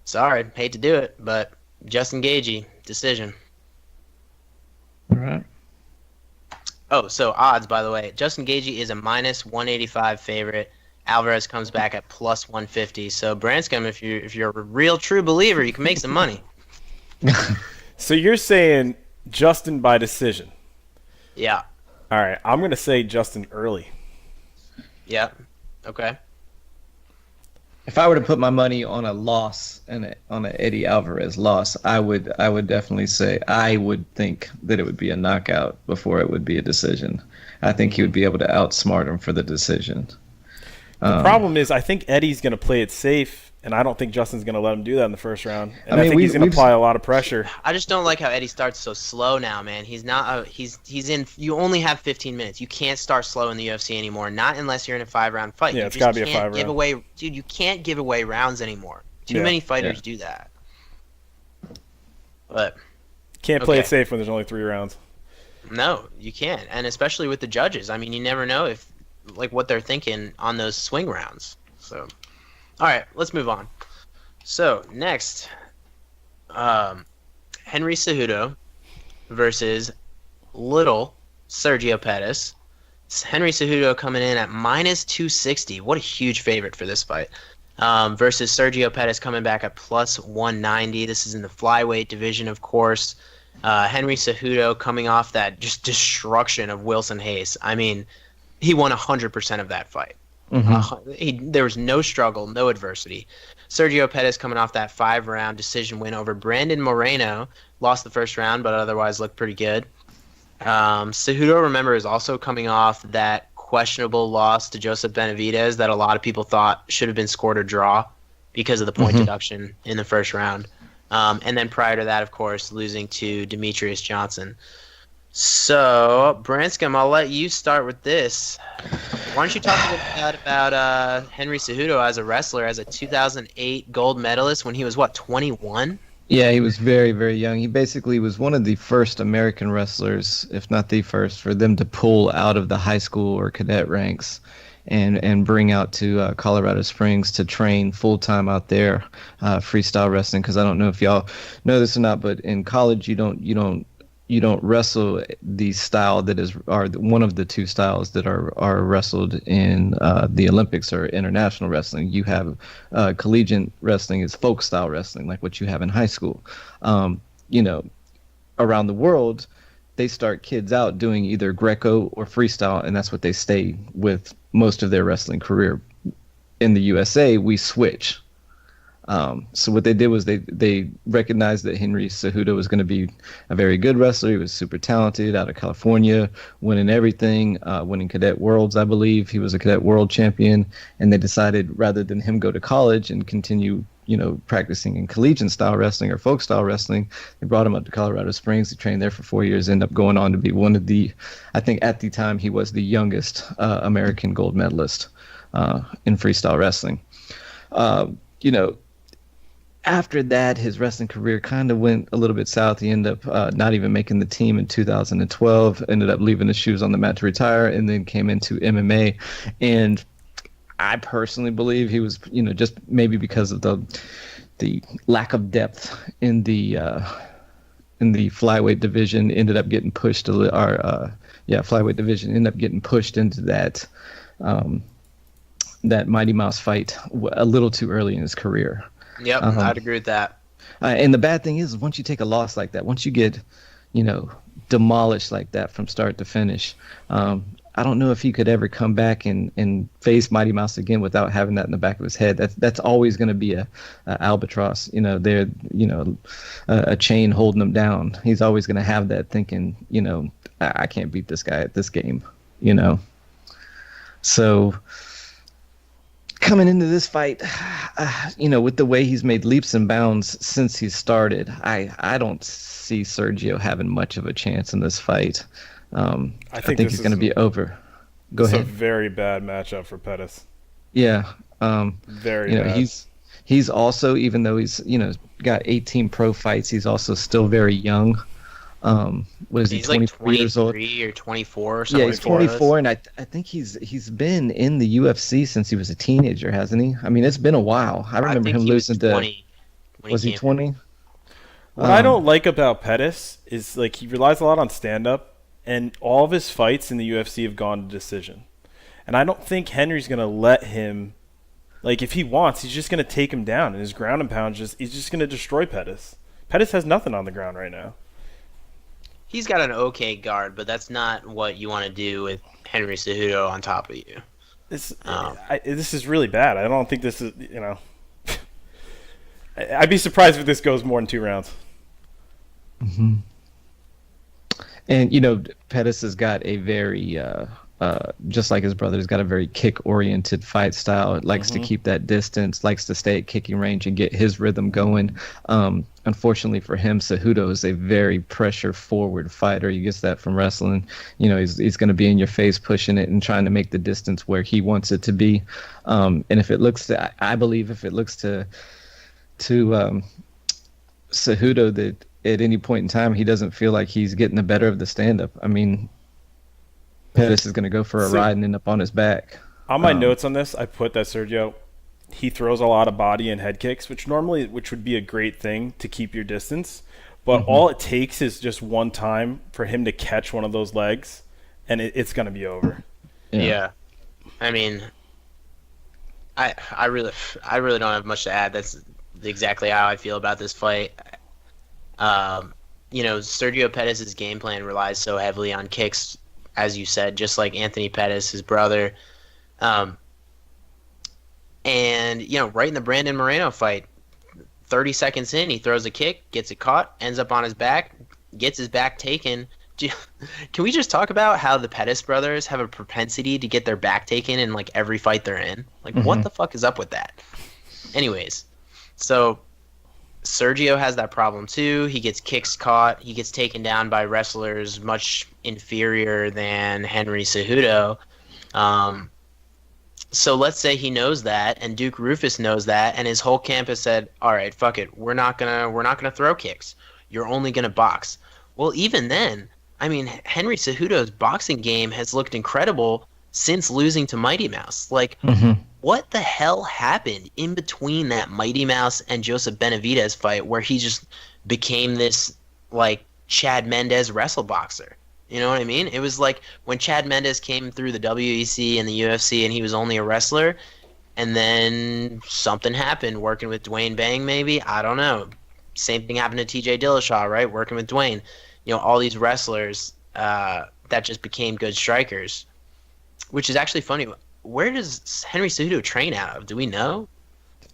sorry, hate to do it, but Justin Gaethje, decision. All right. Oh, so odds, by the way. Justin Gaethje is a minus 185 favorite. Alvarez comes back at plus 150. So, Branscombe, if you're a real true believer, you can make some money. So you're saying Justin by decision? Yeah. All right, I'm going to say Justin early. Yeah. Okay. If I were to put my money on a loss and on an Eddie Alvarez loss, I would definitely say I would think that it would be a knockout before it would be a decision. I think he would be able to outsmart him for the decision. The problem is I think Eddie's going to play it safe, and I don't think Justin's going to let him do that in the first round. And I think he's going to apply a lot of pressure. I just don't like how Eddie starts so slow now, man. He's not. He's in. You only have 15 minutes. You can't start slow in the UFC anymore. Not unless you're in a 5-round fight. Yeah, it's got to be a 5-round. Dude, you can't give away rounds anymore. Too many fighters do that. But can't play it safe when there's only 3 rounds. No, you can't, and especially with the judges. I mean, you never know if what they're thinking on those swing rounds. So, all right, let's move on. So next, Henry Cejudo versus little Sergio Pettis. Henry Cejudo coming in at minus 260. What a huge favorite for this fight. Versus Sergio Pettis coming back at plus 190. This is in the flyweight division, of course. Henry Cejudo coming off that just destruction of Wilson Hayes. I mean, he won 100% of that fight. There was no struggle, no adversity. Sergio Pettis coming off that 5-round decision win over Brandon Moreno. Lost the first round, but otherwise looked pretty good. Cejudo, remember, is also coming off that questionable loss to Joseph Benavidez that a lot of people thought should have been scored a draw because of the point deduction in the first round. And then prior to that, of course, losing to Demetrius Johnson. So, Branscombe, I'll let you start with this. Why don't you talk a little bit about Henry Cejudo as a wrestler, as a 2008 gold medalist when he was, 21? Yeah, he was very, very young. He basically was one of the first American wrestlers, if not the first, for them to pull out of the high school or cadet ranks and bring out to Colorado Springs to train full-time out there, freestyle wrestling. Because I don't know if y'all know this or not, but in college you don't wrestle the style that are one of the two styles that are wrestled in the Olympics or international wrestling. You have collegiate wrestling is folk style wrestling, like what you have in high school. Around the world, they start kids out doing either Greco or freestyle, and that's what they stay with most of their wrestling career. In the USA, we switch. So what they did was they recognized that Henry Cejudo was going to be a very good wrestler. He was super talented, out of California, winning everything, winning cadet worlds, I believe. He was a cadet world champion, and they decided rather than him go to college and continue, practicing in collegiate style wrestling or folk style wrestling, they brought him up to Colorado Springs. He trained there for 4 years, ended up going on to be one of I think at the time he was the youngest American gold medalist in freestyle wrestling. After that, his wrestling career kind of went a little bit south. He ended up not even making the team in 2012, ended up leaving the shoes on the mat to retire, and then came into MMA. And I personally believe he was, just maybe because of the lack of depth in the flyweight division, ended up getting pushed flyweight division ended up getting pushed into that Mighty Mouse fight a little too early in his career. Yep, I'd agree with that. And the bad thing is, once you take a loss like that, once you get, demolished like that from start to finish, I don't know if he could ever come back and face Mighty Mouse again without having that in the back of his head. That's always going to be a albatross. They're a chain holding him down. He's always going to have that thinking, I can't beat this guy at this game. So coming into this fight, with the way he's made leaps and bounds since he started, I don't see Sergio having much of a chance in this fight. I think he's going to be over. Go ahead. It's a very bad matchup for Pettis. Yeah. Very bad. He's also, even though he's got 18 pro fights, he's also still very young. Was he 24 years old? Or 24 or something? Yeah, he's 24, and I think he's been in the UFC since he was a teenager, hasn't he? I mean, it's been a while. I remember him losing to 20. Was he 20? What I don't like about Pettis is he relies a lot on stand-up, and all of his fights in the UFC have gone to decision. And I don't think Henry's going to let him, if he wants, he's just going to take him down, and his ground and pound he's just going to destroy Pettis. Pettis has nothing on the ground right now. He's got an okay guard, but that's not what you want to do with Henry Cejudo on top of you. This is really bad. I don't think this is, I'd be surprised if this goes more than 2 rounds. Mm-hmm. And, Pettis has got a very, just like his brother, he's got a very kick-oriented fight style. It likes to keep that distance, likes to stay at kicking range and get his rhythm going. Unfortunately for him, Cejudo is a very pressure-forward fighter. He gets that from wrestling. He's going to be in your face, pushing it and trying to make the distance where he wants it to be. And if it looks to, I believe if it looks to Cejudo that at any point in time he doesn't feel like he's getting the better of the stand-up, I mean, Pettis is going to go for a ride and end up on his back. On my notes on this, I put that Sergio, he throws a lot of body and head kicks, which would be a great thing to keep your distance. But all it takes is just one time for him to catch one of those legs, and it's going to be over. Yeah. I mean, I really don't have much to add. That's exactly how I feel about this fight. Sergio Pettis' game plan relies so heavily on kicks, as you said, just like Anthony Pettis, his brother. And, right in the Brandon Moreno fight, 30 seconds in, he throws a kick, gets it caught, ends up on his back, gets his back taken, Can we just talk about how the Pettis brothers have a propensity to get their back taken in like every fight they're in? Like, what the fuck is up with that? Anyways, so Sergio has that problem too. He gets kicks caught. He gets taken down by wrestlers much inferior than Henry Cejudo. So let's say he knows that, and Duke Rufus knows that, and his whole camp has said, "All right, fuck it, we're not gonna throw kicks. You're only gonna box." Well, even then, I mean, Henry Cejudo's boxing game has looked incredible since losing to Mighty Mouse. Like, what the hell happened in between that Mighty Mouse and Joseph Benavidez fight where he just became this like Chad Mendes wrestle boxer? You know what I mean? It was like when Chad Mendes came through the WEC and the UFC and he was only a wrestler, and then something happened working with Dwayne Bang maybe? I don't know. Same thing happened to TJ Dillashaw, right? Working with Dwayne. You know, all these wrestlers that just became good strikers, which is actually funny. Where does Henry Cejudo train out of? Do we know?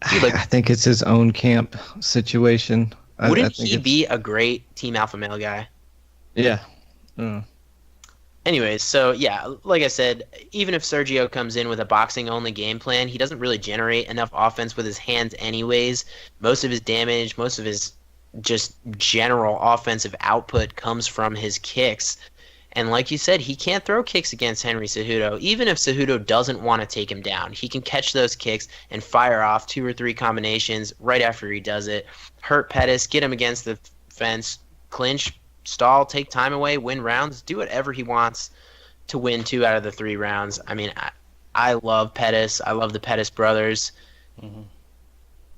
I think it's his own camp situation. Wouldn't he be a great Team Alpha Male guy? Yeah. Anyways, so yeah, like I said, even if Sergio comes in with a boxing-only game plan, he doesn't really generate enough offense with his hands anyways. Most of his damage, most of his just general offensive output comes from his kicks. And like you said, he can't throw kicks against Henry Cejudo. Even if Cejudo doesn't want to take him down, he can catch those kicks and fire off 2 or 3 combinations right after he does it. Hurt Pettis, get him against the fence, clinch, stall, take time away, win rounds, do whatever he wants to win 2 out of the 3 rounds. I mean, I love Pettis. I love the Pettis brothers.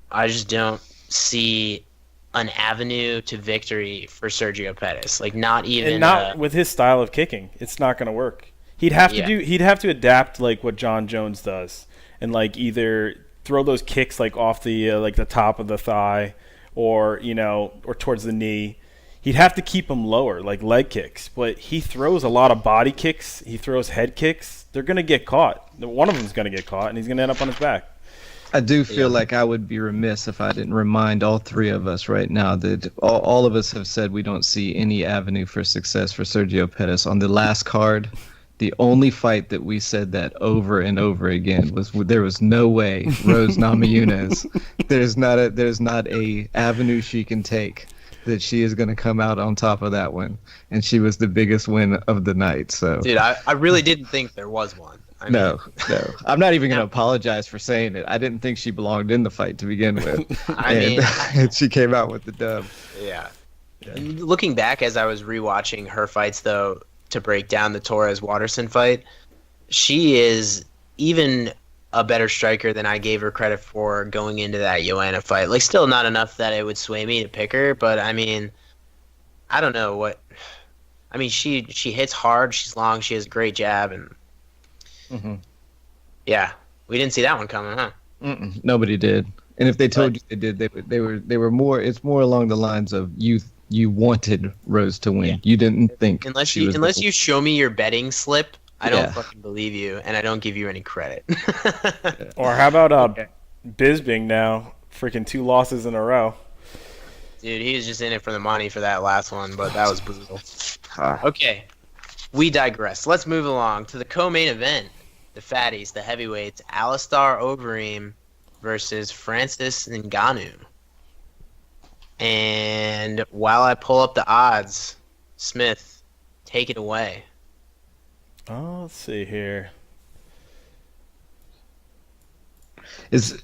I just don't see an avenue to victory for Sergio Pettis. Like, not even... And not with his style of kicking. It's not going to work. He'd have to adapt like what John Jones does and like either throw those kicks like off the like the top of the thigh or, you know, or towards the knee. He'd have to keep them lower, like leg kicks. But he throws a lot of body kicks. He throws head kicks. They're going to get caught. One of them's going to get caught, and he's going to end up on his back. I do feel like I would be remiss if I didn't remind all 3 of us right now that all of us have said we don't see any avenue for success for Sergio Pettis. On the last card, the only fight that we said that over and over again was there was no way Rose Namajunas, there's not a avenue she can take that she is going to come out on top of that one, and she was the biggest win of the night. So, dude, I really didn't think there was one. No. I'm not even going to apologize for saying it. I didn't think she belonged in the fight to begin with. And she came out with the dub. Yeah. Looking back as I was rewatching her fights, though, to break down the Torres Waterson fight, she is even a better striker than I gave her credit for going into that Joanna fight. Like, still not enough that it would sway me to pick her, but I mean, I don't know what. I mean, she hits hard, she's long, she has a great jab, and yeah, we didn't see that one coming, huh? Nobody did. And if they told you they did, they were more. It's more along the lines of you wanted Rose to win. Yeah. You didn't think unless you show me your betting slip. I don't fucking believe you, and I don't give you any credit. Or how about Bisping now? Freaking 2 losses in a row. Dude, he was just in it for the money for that last one, but that was brutal. Okay, we digress. Let's move along to the co-main event. The fatties, the heavyweights, Allistair Overeem versus Francis Ngannou. And while I pull up the odds, Smith, take it away. Oh, let's see here.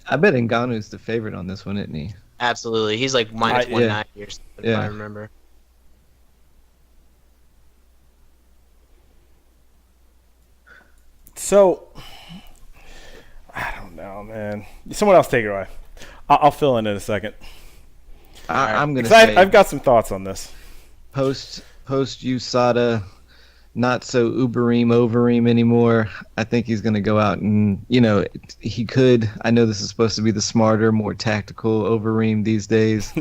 I bet Ngannou's the favorite on this one, isn't he? Absolutely. He's like minus 190 or something, if I remember. So, I don't know, man. Someone else take it away. I'll fill in a second. I'm gonna say I've got some thoughts on this. Post USADA, not so Overeem anymore. I think he's gonna go out and he could. I know this is supposed to be the smarter, more tactical Overeem these days,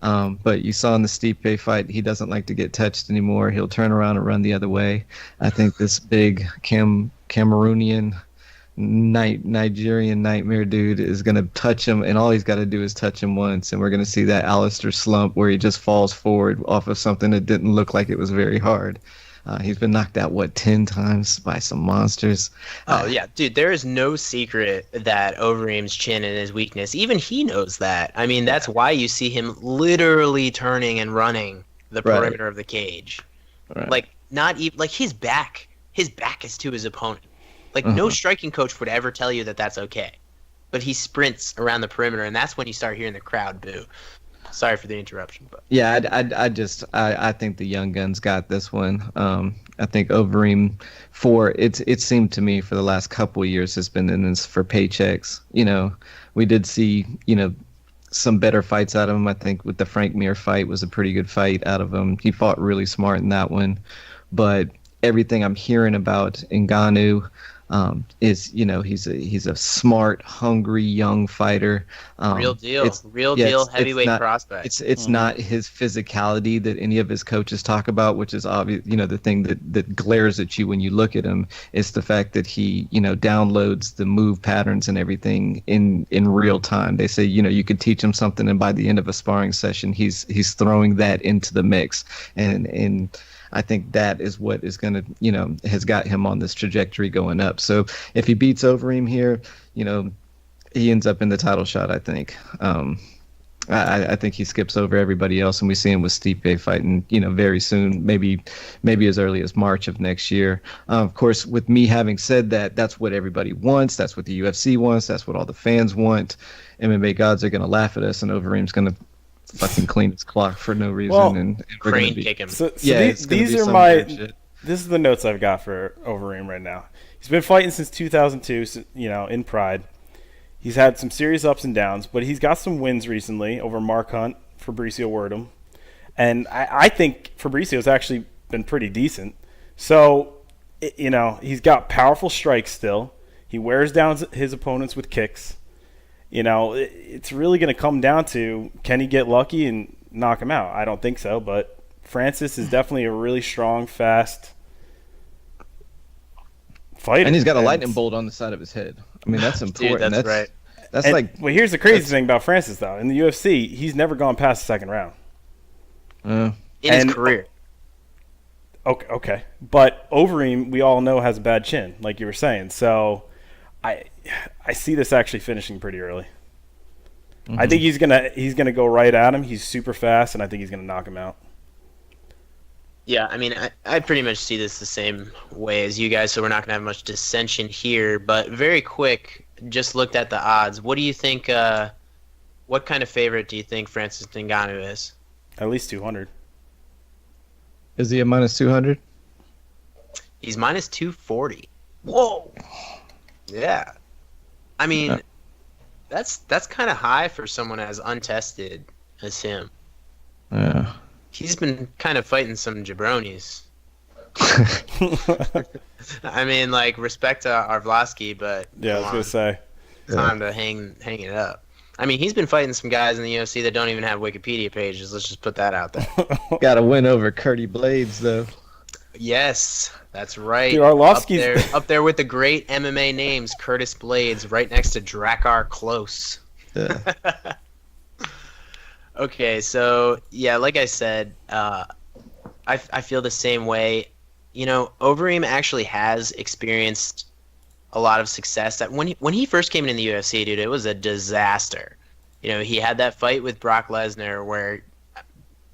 but you saw in the Stipe fight, he doesn't like to get touched anymore. He'll turn around and run the other way. I think this big Cameroonian Nigerian nightmare dude is going to touch him, and all he's got to do is touch him once, and we're going to see that Allistair slump where he just falls forward off of something that didn't look like it was very hard. He's been knocked out, 10 times by some monsters. Oh, yeah. Dude, there is no secret that Overeem's chin is his weakness. Even he knows that. I mean, that's why you see him literally turning and running the perimeter of the cage. Right. Like, not even, like, his back is to his opponent. Like, no striking coach would ever tell you that that's okay. But he sprints around the perimeter, and that's when you start hearing the crowd boo. Sorry for the interruption, but yeah, I think the young guns got this one. I think Overeem, it seemed to me for the last couple of years has been in this for paychecks. You know, we did see some better fights out of him. I think with the Frank Mir fight was a pretty good fight out of him. He fought really smart in that one, but everything I'm hearing about Ngannou is he's a smart, hungry young fighter. Real deal heavyweight prospect. It's not his physicality that any of his coaches talk about, which is obvious. The thing that glares at you when you look at him is the fact that he downloads the move patterns and everything in real time. They say you could teach him something, and by the end of a sparring session, he's throwing that into the mix, and I think that is what is going to, has got him on this trajectory going up. So if he beats Overeem here, he ends up in the title shot, I think. I think he skips over everybody else, and we see him with Stipe fighting, very soon, maybe as early as March of next year. Of course, with me having said that, that's what everybody wants. That's what the UFC wants. That's what all the fans want. MMA gods are going to laugh at us, and Overeem's going to fucking clean his clock for no reason, well, and we're crane kick him. So these are my. This is the notes I've got for Overeem right now. He's been fighting since 2002, in Pride. He's had some serious ups and downs, but he's got some wins recently over Mark Hunt, Fabricio Werdum, and I think Fabricio's actually been pretty decent. So, he's got powerful strikes still. He wears down his opponents with kicks. It's really going to come down to, can he get lucky and knock him out? I don't think so, but Francis is definitely a really strong, fast fighter. And he's got a lightning bolt on the side of his head. I mean, that's important. Dude, that's right. That's well, here's the crazy thing about Francis, though. In the UFC, he's never gone past the second round. In his career. Okay. But Overeem, we all know, has a bad chin, like you were saying. So I see this actually finishing pretty early. Mm-hmm. I think he's gonna go right at him. He's super fast, and I think he's gonna knock him out. Yeah, I mean, I pretty much see this the same way as you guys, so we're not gonna have much dissension here. But very quick, just looked at the odds. What do you think? What kind of favorite do you think Francis Ngannou is? At least 200. Is he a minus 200? He's minus 240. Whoa. Yeah. I mean, that's kind of high for someone as untested as him. Yeah. He's been kind of fighting some jabronis. I mean, like, respect to Arvlasky, but yeah, I was gonna say, time to hang it up. I mean, he's been fighting some guys in the UFC that don't even have Wikipedia pages. Let's just put that out there. Got to win over Curdy Blades, though. Yes, that's right. Dude, Arlovsky's up there with the great MMA names, Curtis Blades, right next to Drakkar Klose. Yeah. Okay, so yeah, like I said, I feel the same way. Overeem actually has experienced a lot of success. That when he first came in the UFC, dude, it was a disaster. He had that fight with Brock Lesnar where,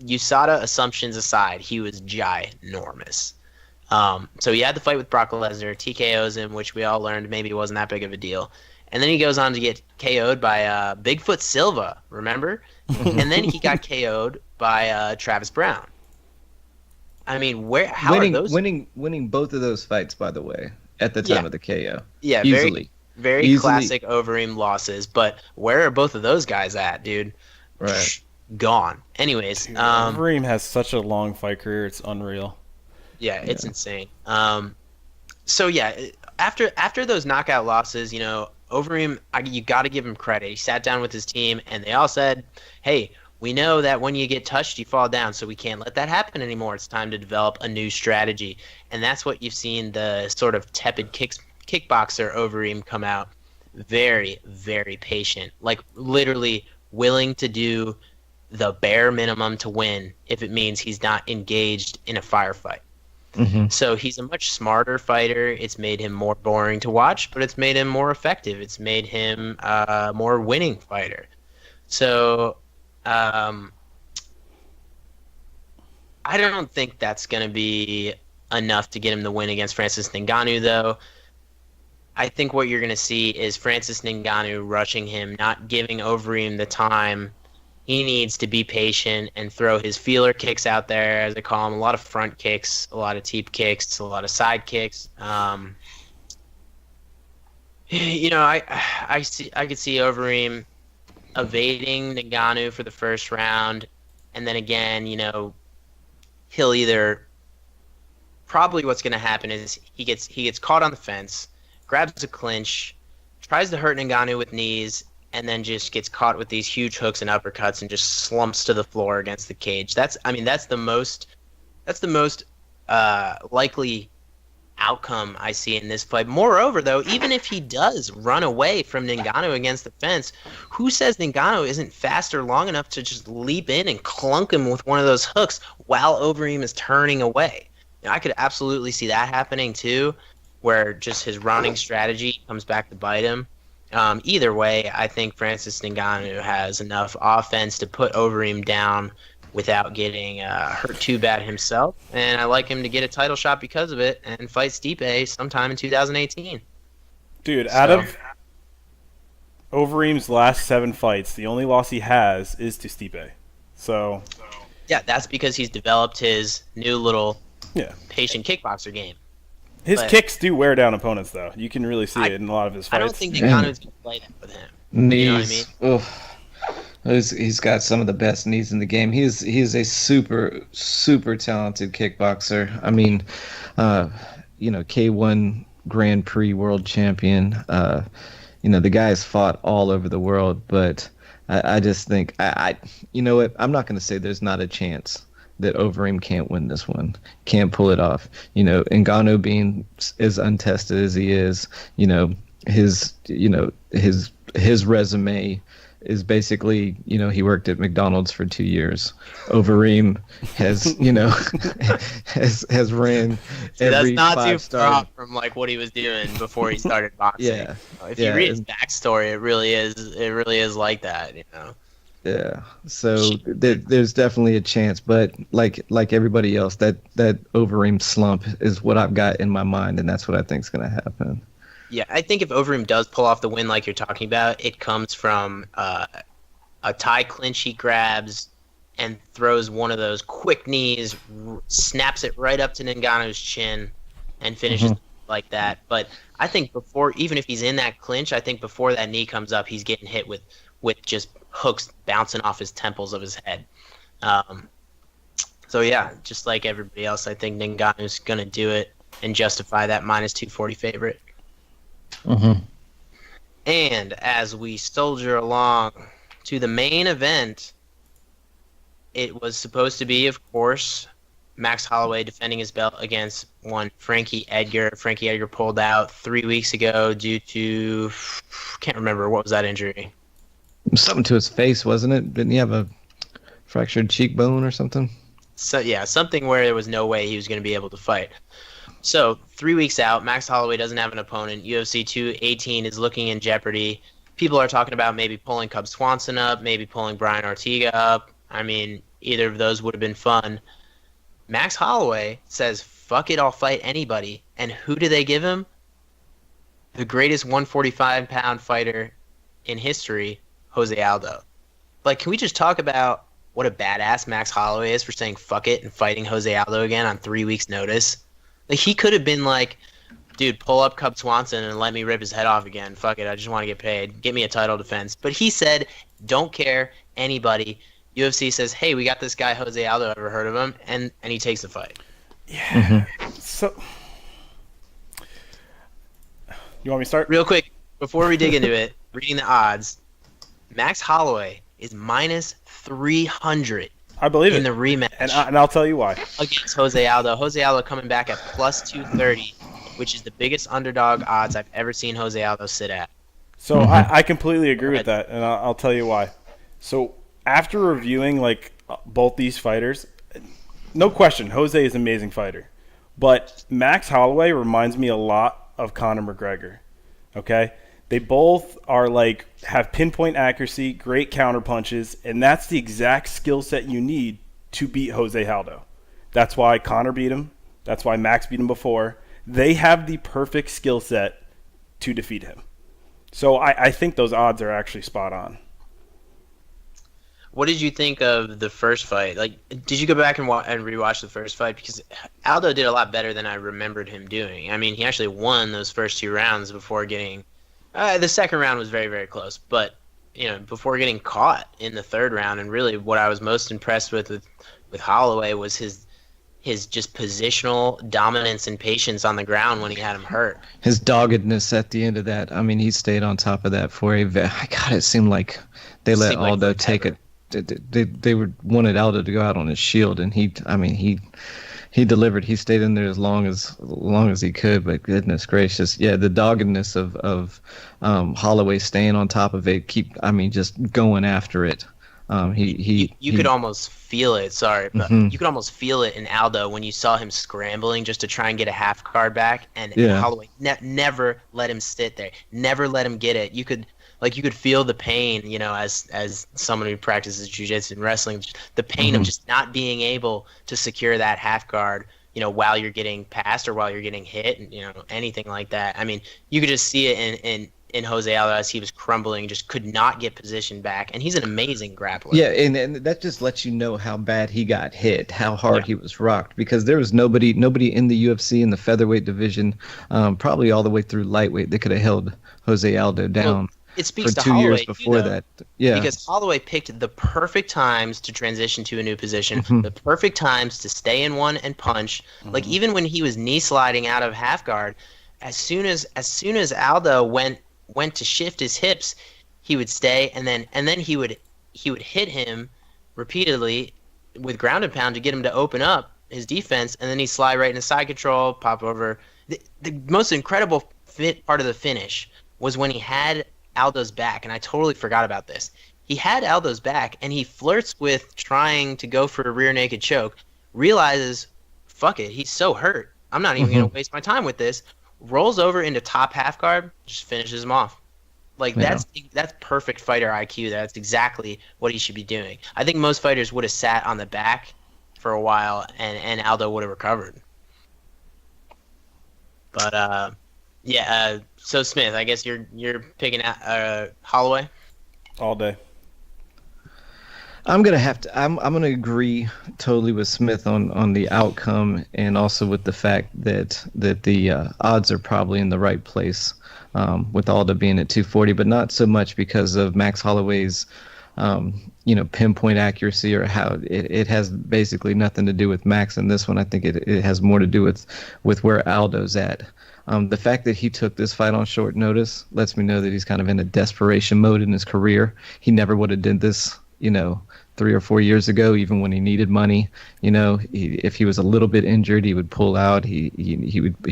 USADA assumptions aside, he was ginormous. So he had the fight with Brock Lesnar, TKOs him, which we all learned maybe wasn't that big of a deal. And then he goes on to get KO'd by Bigfoot Silva, remember? And then he got KO'd by Travis Brown. I mean, how are those? Winning both of those fights, by the way, at the time of the KO. Yeah, easily. Very classic Overeem losses. But where are both of those guys at, dude? Right. Gone. Anyways. Dude, Overeem has such a long fight career. It's unreal. Yeah, it's insane. So, yeah, after those knockout losses, Overeem, you got to give him credit. He sat down with his team, and they all said, hey, we know that when you get touched, you fall down, so we can't let that happen anymore. It's time to develop a new strategy. And that's what you've seen the sort of tepid kickboxer Overeem come out very, very patient, like literally willing to do the bare minimum to win if it means he's not engaged in a firefight. So he's a much smarter fighter. It's made him more boring to watch, but it's made him more effective. It's made him a more winning fighter. So I don't think that's going to be enough to get him the win against Francis Ngannou, though. I think what you're going to see is Francis Ngannou rushing him, not giving Overeem the time he needs to be patient and throw his feeler kicks out there, as they call them, a lot of front kicks, a lot of teep kicks, a lot of side kicks. You know, I could see Overeem evading Ngannou for the first round, and then again, you know, he'll either probably what's going to happen is he gets caught on the fence, grabs a clinch, tries to hurt Ngannou with knees, and then just gets caught with these huge hooks and uppercuts and just slumps to the floor against the cage. That's the most likely outcome I see in this fight. Moreover, though, even if he does run away from Ngannou against the fence, who says Ngannou isn't fast or long enough to just leap in and clunk him with one of those hooks while Overeem is turning away? You know, I could absolutely see that happening too, where just his running strategy comes back to bite him. Either way, I think Francis Ngannou has enough offense to put Overeem down without getting hurt too bad himself, and I like him to get a title shot because of it and fight Stipe sometime in 2018. Dude, out of Overeem's last 7 fights, the only loss he has is to Stipe. So yeah, that's because he's developed his new little patient kickboxer game. His kicks do wear down opponents, though. You can really see it in a lot of his fights. I don't think Ngannou's going to play that with him. Knees. You know what I mean? He's got some of the best knees in the game. He's a super, super talented kickboxer. I mean, you know, K1 Grand Prix world champion. You know, the guy's fought all over the world, but I just think, you know what? I'm not going to say there's not a chance that Overeem can't win this one, can't pull it off. You know, Ngannou being as untested as he is, you know, his resume is basically, you know, he worked at McDonald's for 2 years. Overeem has, you know, has ran every that's not too five-star. far from like what he was doing before he started boxing. Yeah. If you read his backstory, it really is like that, you know. Yeah, so there's definitely a chance, but like everybody else, that Overeem slump is what I've got in my mind, and that's what I think is going to happen. Yeah, I think if Overeem does pull off the win like you're talking about, it comes from a tie clinch he grabs and throws one of those quick knees, snaps it right up to Ngannou's chin, and finishes like that. But I think even if he's in that clinch, I think before that knee comes up, he's getting hit with just hooks bouncing off his temples of his head. So yeah, just like everybody else, I think Ngannou's going to do it and justify that minus 240 favorite. And as we soldier along to the main event, it was supposed to be, of course, Max Holloway defending his belt against one Frankie Edgar. Frankie Edgar pulled out 3 weeks ago due to, can't remember, what was that injury? Something to his face, wasn't it? Didn't he have a fractured cheekbone or something? So yeah, something where there was no way he was going to be able to fight. So 3 weeks out, Max Holloway doesn't have an opponent. UFC 218 is looking in jeopardy. People are talking about maybe pulling Cub Swanson up, maybe pulling Brian Ortega up. I mean, either of those would have been fun. Max Holloway says, fuck it, I'll fight anybody. And who do they give him? The greatest 145-pound fighter in history, Jose Aldo. Like, can we just talk about what a badass Max Holloway is for saying fuck it and fighting Jose Aldo again on 3 weeks' notice? Like, he could have been like, dude, pull up Cub Swanson and let me rip his head off again. Fuck it, I just want to get paid. Get me a title defense. But he said, don't care, anybody. UFC says, hey, we got this guy Jose Aldo, ever heard of him? And he takes the fight. Yeah. So, you want me to start? Real quick, before we dig into it, reading the odds, Max Holloway is minus 300. I believe in the rematch. And I'll tell you why. Against Jose Aldo. Jose Aldo coming back at plus 230. which is the biggest underdog odds I've ever seen Jose Aldo sit at. So I completely agree with that, and I'll tell you why. So after reviewing like both these fighters, no question, Jose is an amazing fighter. But Max Holloway reminds me a lot of Conor McGregor. Okay? They both are like have pinpoint accuracy, great counter punches, and that's the exact skill set you need to beat Jose Aldo. That's why Conor beat him. That's why Max beat him before. They have the perfect skill set to defeat him. So I think those odds are actually spot on. What did you think of the first fight? Like, did you go back and rewatch the first fight? Because Aldo did a lot better than I remembered him doing. I mean, he actually won those first 2 rounds before getting the second round was very, very close. But, before getting caught in the third round. And really what I was most impressed with Holloway was his just positional dominance and patience on the ground when he had him hurt. His doggedness at the end of that. I mean, he stayed on top of that for God, it seemed like they let Aldo take it. They wanted Aldo to go out on his shield, and he delivered. He stayed in there as long as he could. But goodness gracious, yeah, the doggedness of Holloway staying on top of it, just going after it. You could almost feel it. Sorry, but you could almost feel it in Aldo when you saw him scrambling just to try and get a half guard back, and Holloway never let him sit there, never let him get it. You could feel the pain, as someone who practices jiu-jitsu and wrestling, the pain of just not being able to secure that half guard, while you're getting passed or while you're getting hit, and anything like that. I mean, you could just see it in Jose Aldo as he was crumbling, just could not get position back, and he's an amazing grappler. Yeah, and that just lets you know how bad he got hit, how hard he was rocked, because there was nobody in the UFC in the featherweight division, probably all the way through lightweight, that could have held Jose Aldo down. Well, it speaks for to 2 Holloway years before that. Yeah, because Holloway picked the perfect times to transition to a new position, the perfect times to stay in one and punch. Like even when he was knee sliding out of half guard, as soon as Aldo went to shift his hips, he would stay, and then he would hit him repeatedly with ground and pound to get him to open up his defense, and then he'd slide right into side control, pop over. The most incredible part of the finish was when he had Aldo's back, and I totally forgot about this. He had Aldo's back, and he flirts with trying to go for a rear naked choke, realizes, fuck it, he's so hurt, I'm not even going to waste my time with this, rolls over into top half guard, just finishes him off. Like, that's perfect fighter IQ. That's exactly what he should be doing. I think most fighters would have sat on the back for a while, and Aldo would have recovered. But, so Smith, I guess you're picking Holloway? All day. I'm gonna agree totally with Smith on the outcome, and also with the fact that the odds are probably in the right place, with Aldo being at 240, but not so much because of Max Holloway's pinpoint accuracy, or how it has basically nothing to do with Max in this one. I think it has more to do with where Aldo's at. The fact that he took this fight on short notice lets me know that he's kind of in a desperation mode in his career. He never would have did this, 3 or 4 years ago, even when he needed money. If he was a little bit injured, he would pull out. He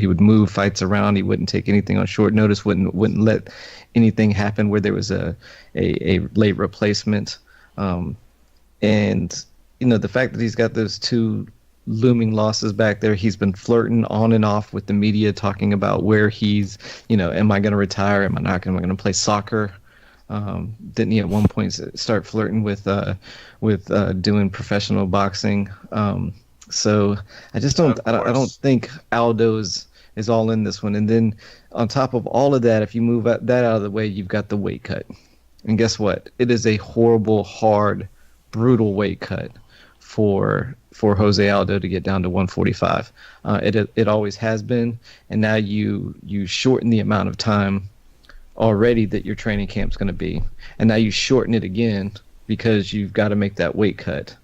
would move fights around. He wouldn't take anything on short notice. Wouldn't let anything happen where there was a late replacement. And the fact that he's got those 2 looming losses back there, he's been flirting on and off with the media, talking about where he's, am I going to retire? Am I not? Am I going to play soccer? Didn't he at one point start flirting with doing professional boxing? So I just don't think Aldo is all in this one. And then on top of all of that, if you move that out of the way, you've got the weight cut. And guess what? It is a horrible, hard, brutal weight cut for Jose Aldo to get down to 145. It always has been, and now you shorten the amount of time already that your training camp's going to be, and now you shorten it again because you've got to make that weight cut.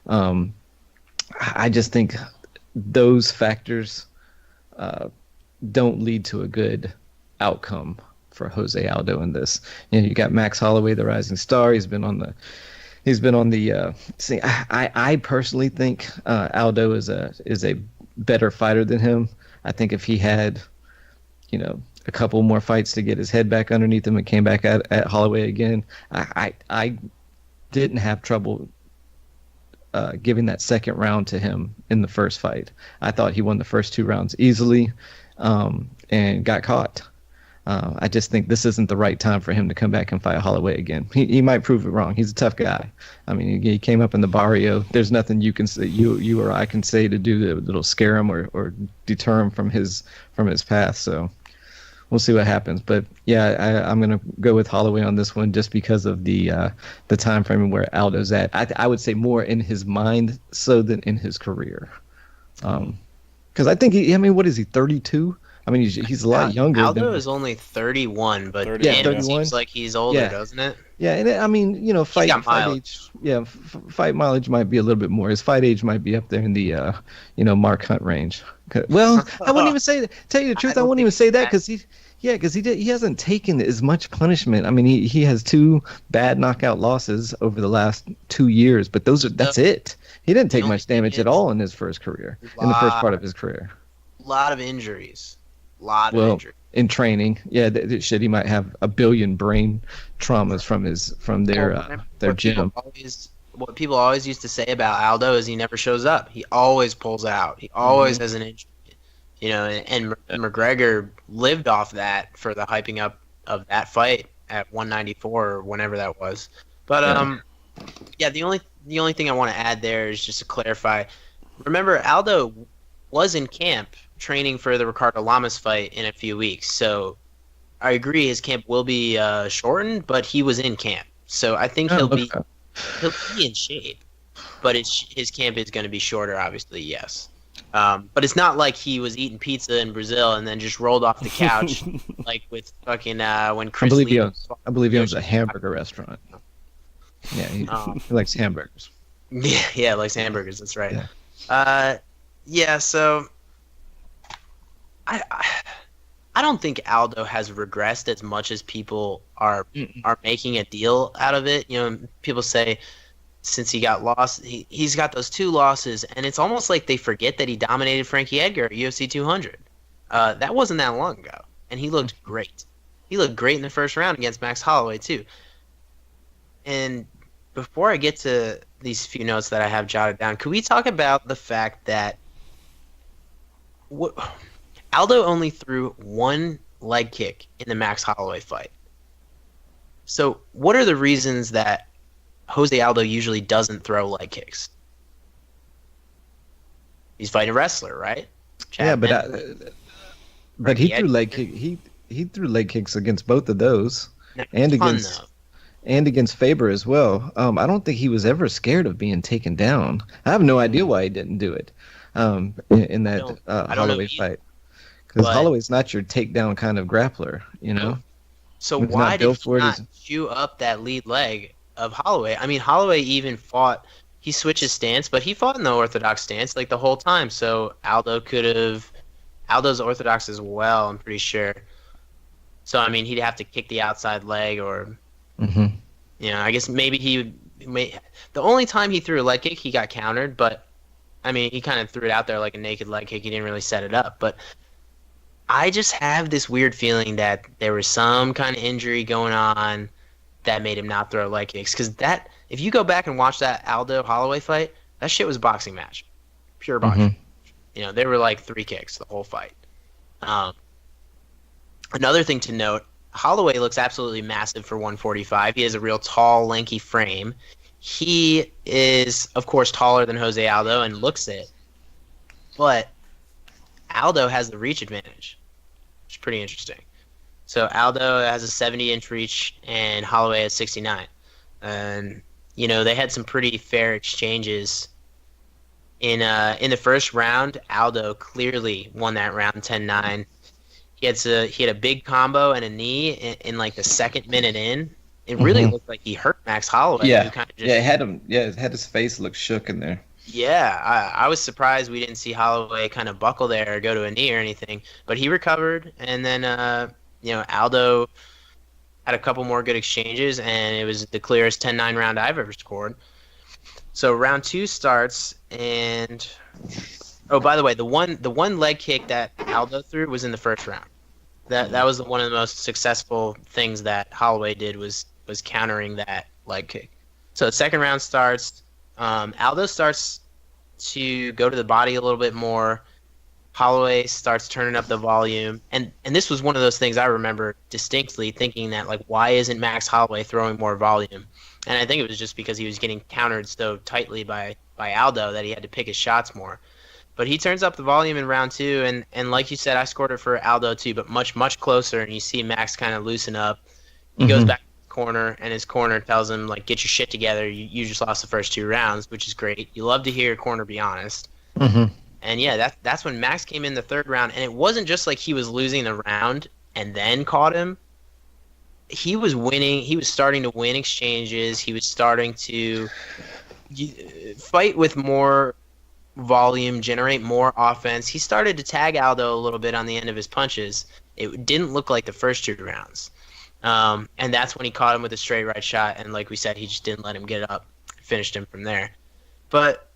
I just think those factors don't lead to a good outcome for Jose Aldo in this. You got Max Holloway, the rising star. He's been on the scene. I personally think Aldo is a better fighter than him. I think if he had a couple more fights to get his head back underneath him and came back at Holloway again. I didn't have trouble giving that second round to him in the first fight. I thought he won the first 2 rounds easily and got caught. I just think this isn't the right time for him to come back and fight Holloway again. He might prove it wrong. He's a tough guy. I mean, he came up in the barrio. There's nothing you can say, you or I can say to do that'll scare him or deter him from his path. So we'll see what happens. But yeah, I'm gonna go with Holloway on this one just because of the time frame where Aldo's at. I would say more in his mind so than in his career. Because I think what is he, 32? I mean, he's a lot younger. Aldo is only 31, but damn, it seems like he's older, doesn't it? Yeah, and I mean, fight age. Yeah, fight mileage might be a little bit more. His fight age might be up there in the, Mark Hunt range. Well, I wouldn't even say that. Tell you the truth, I wouldn't even say that because he hasn't taken as much punishment. I mean, he has 2 bad knockout losses over the last 2 years, but that's it. He didn't take much damage at all in his first career, in the first part of his career. A lot of injuries. Lot of injury. In training, he might have a billion brain traumas from their gym. What people always used to say about Aldo is he never shows up. He always pulls out. He always has an injury. And McGregor lived off that for the hyping up of that fight at 194 or whenever that was. But the only thing I want to add there is just to clarify. Remember, Aldo was in camp training for the Ricardo Lamas fight in a few weeks. So I agree his camp will be shortened, but he was in camp. So I think he'll be in shape. But his camp is going to be shorter, obviously, yes. But it's not like he was eating pizza in Brazil and then just rolled off the couch like with fucking when Chris I believe he owns a hamburger restaurant. Yeah, he likes hamburgers. Yeah, likes hamburgers, that's right. So I don't think Aldo has regressed as much as people are making a deal out of it. People say since he got lost, he's got those 2 losses, and it's almost like they forget that he dominated Frankie Edgar at UFC 200. That wasn't that long ago, and he looked great. He looked great in the first round against Max Holloway too. And before I get to these few notes that I have jotted down, could we talk about the fact that Aldo only threw 1 leg kick in the Max Holloway fight. So what are the reasons that Jose Aldo usually doesn't throw leg kicks? He's fighting a wrestler, right? But he threw leg kick. He threw leg kicks against both of those, and against Faber as well. I don't think he was ever scared of being taken down. I have no idea why he didn't do it in that Holloway fight. Because Holloway's not your takedown kind of grappler, So why did he not chew up that lead leg of Holloway? I mean, Holloway even fought. He switched his stance, but he fought in the orthodox stance like the whole time. So Aldo could have. Aldo's orthodox as well, I'm pretty sure. So I mean, he'd have to kick the outside leg, or I guess maybe the only time he threw a leg kick, he got countered, but I mean, he kind of threw it out there like a naked leg kick. He didn't really set it up, but. I just have this weird feeling that there was some kind of injury going on that made him not throw leg kicks. Because if you go back and watch that Aldo Holloway fight, that shit was a boxing match, pure boxing. There were like 3 kicks the whole fight. Another thing to note: Holloway looks absolutely massive for 145. He has a real tall, lanky frame. He is, of course, taller than Jose Aldo and looks it, but Aldo has the reach advantage. Which is pretty interesting. So Aldo has a 70-inch reach, and Holloway has 69. And they had some pretty fair exchanges. In the first round, Aldo clearly won that round 10-9. He had a big combo and a knee in like the 2nd minute in. It really looked like he hurt Max Holloway. Yeah, it had him. Yeah, it had his face look shook in there. Yeah, I was surprised we didn't see Holloway kind of buckle there or go to a knee or anything. But he recovered, and then Aldo had a couple more good exchanges, and it was the clearest 10-9 round I've ever scored. So round 2 starts, and by the way, the one leg kick that Aldo threw was in the first round. That was one of the most successful things that Holloway did was countering that leg kick. So the second round starts. Aldo starts to go to the body a little bit more. Holloway starts turning up the volume, and this was one of those things I remember distinctly thinking that, like, why isn't Max Holloway throwing more volume? And I think it was just because he was getting countered so tightly by Aldo that he had to pick his shots more. But he turns up the volume in round 2, and like you said, I scored it for Aldo too, but much, much closer, and you see Max kind of loosen up. He goes back to his corner, and his corner tells him, like, get your shit together. You just lost the first 2 rounds, which is great. You love to hear your corner be honest. And yeah, that's when Max came in the third round, and it wasn't just like he was losing the round and then caught him. He was winning. He was starting to win exchanges. He was starting to fight with more volume, generate more offense. He started to tag Aldo a little bit on the end of his punches. It didn't look like the first 2 rounds. And that's when he caught him with a straight right shot, and like we said, he just didn't let him get up. Finished him from there. But,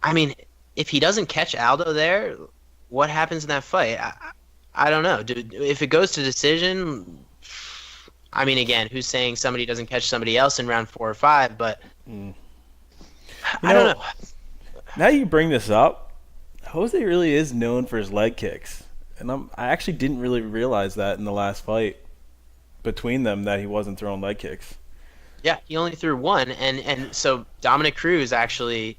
I mean, if he doesn't catch Aldo there, what happens in that fight? I don't know. If it goes to decision, I mean, again, who's saying somebody doesn't catch somebody else in round 4 or 5? But I don't know. Now you bring this up, Jose really is known for his leg kicks, and I actually didn't really realize that in the last fight between them that he wasn't throwing leg kicks. Yeah, he only threw 1, and so Dominic Cruz actually,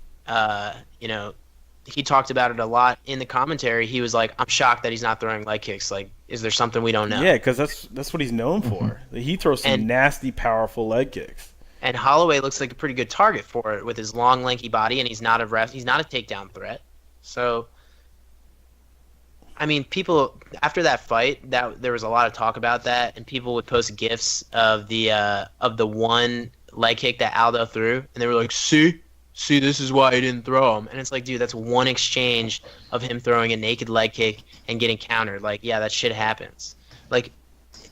he talked about it a lot in the commentary. He was like, I'm shocked that he's not throwing leg kicks. Like, is there something we don't know? Yeah, because that's what he's known for. He throws some nasty, powerful leg kicks. And Holloway looks like a pretty good target for it with his long, lanky body, and he's not a takedown threat. So, I mean, people after that fight, there was a lot of talk about that, and people would post gifs of the one leg kick that Aldo threw, and they were like, see, this is why he didn't throw him. And it's like, dude, that's one exchange of him throwing a naked leg kick and getting countered. Like, yeah, that shit happens. Like,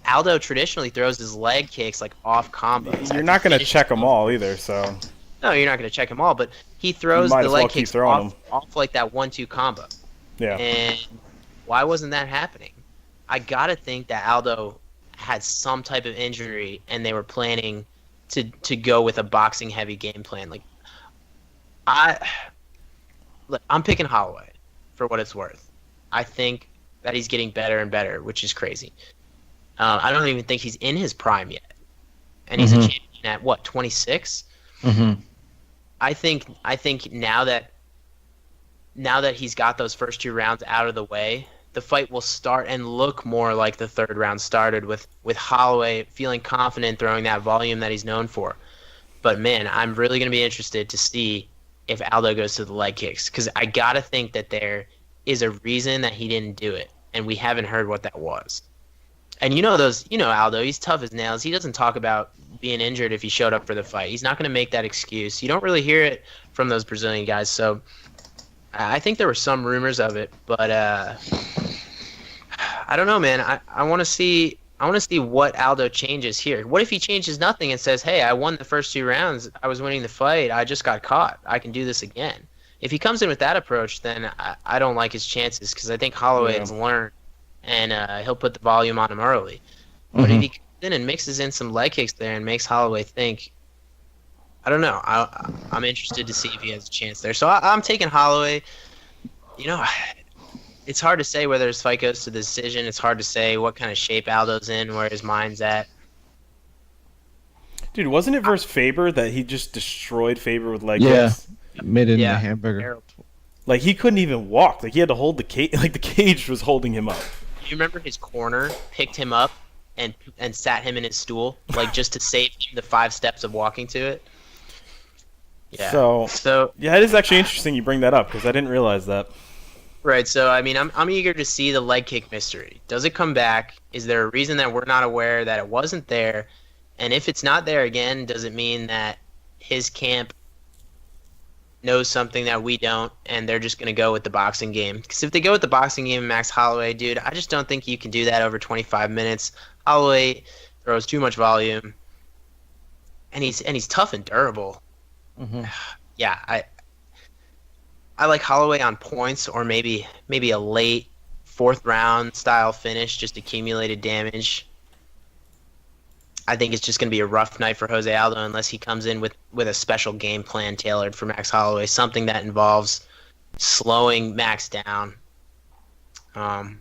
Aldo traditionally throws his leg kicks like off combos. You're not going to check them all either, so. No, you're not going to check them all, but he throws the leg kicks off like that 1-2 combo. Yeah. And why wasn't that happening? I got to think that Aldo had some type of injury and they were planning to go with a boxing heavy game plan. Like, I'm picking Holloway for what it's worth. I think that he's getting better and better, which is crazy. I don't even think he's in his prime yet, and he's a champion at what, 26? I think now that he's got those first 2 rounds out of the way, the fight will start and look more like the third round started with Holloway feeling confident throwing that volume that he's known for. But man, I'm really going to be interested to see if Aldo goes to the leg kicks, because I got to think that there is a reason that he didn't do it, and we haven't heard what that was. And Aldo, he's tough as nails. He doesn't talk about being injured if he showed up for the fight. He's not going to make that excuse. You don't really hear it from those Brazilian guys. So I think there were some rumors of it, but I don't know, man. I want to see what Aldo changes here. What if he changes nothing and says, hey, I won the first 2 rounds. I was winning the fight. I just got caught. I can do this again. If he comes in with that approach, then I don't like his chances, because I think Holloway has learned, and he'll put the volume on him early. But if he comes in and mixes in some leg kicks there and makes Holloway think, I don't know. I'm interested to see if he has a chance there. So I'm taking Holloway. It's hard to say whether his fight goes to the decision. It's hard to say what kind of shape Aldo's in, where his mind's at. Dude, wasn't it versus Faber that he just destroyed Faber with leg kicks? Yeah, made it in a hamburger. Terrible. Like, he couldn't even walk. Like, he had to hold the cage. Like, the cage was holding him up. You remember his corner picked him up and sat him in his stool, like, just to save him the 5 steps of walking to it? Yeah. So yeah, it is actually interesting you bring that up, because I didn't realize that. Right. So I mean, I'm eager to see the leg kick mystery. Does it come back? Is there a reason that we're not aware that it wasn't there? And if it's not there again, does it mean that his camp knows something that we don't, and they're just going to go with the boxing game? Because if they go with the boxing game, Max Holloway, dude, I just don't think you can do that over 25 minutes. Holloway throws too much volume, and he's tough and durable. Yeah, I like Holloway on points, or maybe a late fourth round style finish, just accumulated damage. I think it's just going to be a rough night for Jose Aldo unless he comes in with a special game plan tailored for Max Holloway, something that involves slowing Max down.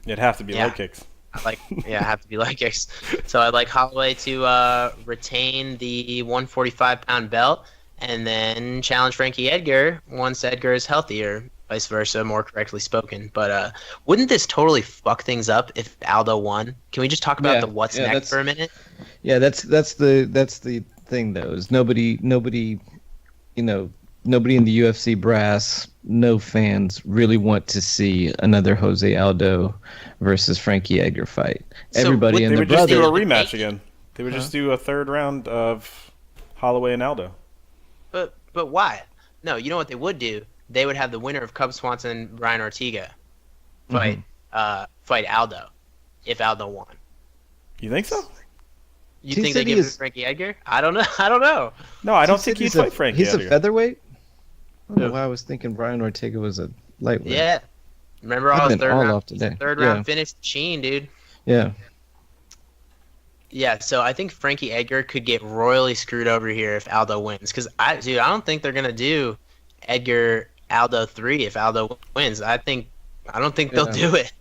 It'd have to be low kicks. Have to be leg kicks. So I'd like Holloway to retain the 145-pound belt and then challenge Frankie Edgar once Edgar is healthier, vice versa, more correctly spoken. But wouldn't this totally fuck things up if Aldo won? Can we just talk about the what's next for a minute? Yeah, that's the thing though. Is nobody in the UFC brass, no fans really want to see another Jose Aldo versus Frankie Edgar fight. Everybody and they their would brother. just do a rematch again. They would just do a third round of Holloway and Aldo. But why? No, you know what they would do? They would have the winner of Cub Swanson and Ryan Ortega fight Aldo if Aldo won. You think so? You think they give it to Frankie Edgar? I don't know. No, I don't think he'd fight Frankie Edgar. He's a featherweight? I don't know why I was thinking Brian Ortega was a lightweight. Yeah. Remember all his third round finish Sheen, dude. Yeah. Yeah, so I think Frankie Edgar could get royally screwed over here if Aldo wins. Because, I don't think they're going to do Edgar-Aldo 3 if Aldo wins. I don't think they'll do it.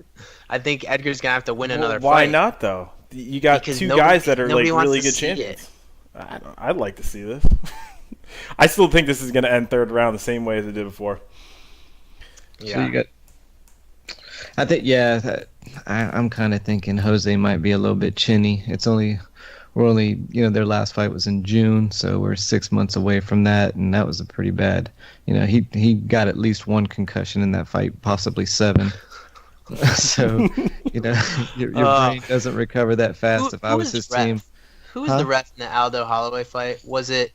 I think Edgar's going to have to win another fight. Why not, though? You got two guys that are like really good champions. I'd like to see this. I still think this is going to end third round the same way as it did before. Yeah. So you got. I think I'm kind of thinking Jose might be a little bit chinny. We're only their last fight was in June, so we're 6 months away from that, and that was a pretty bad. He got at least one concussion in that fight, possibly 7. So your brain doesn't recover that fast. If I was his team. Who was the ref in the Aldo Holloway fight? Was it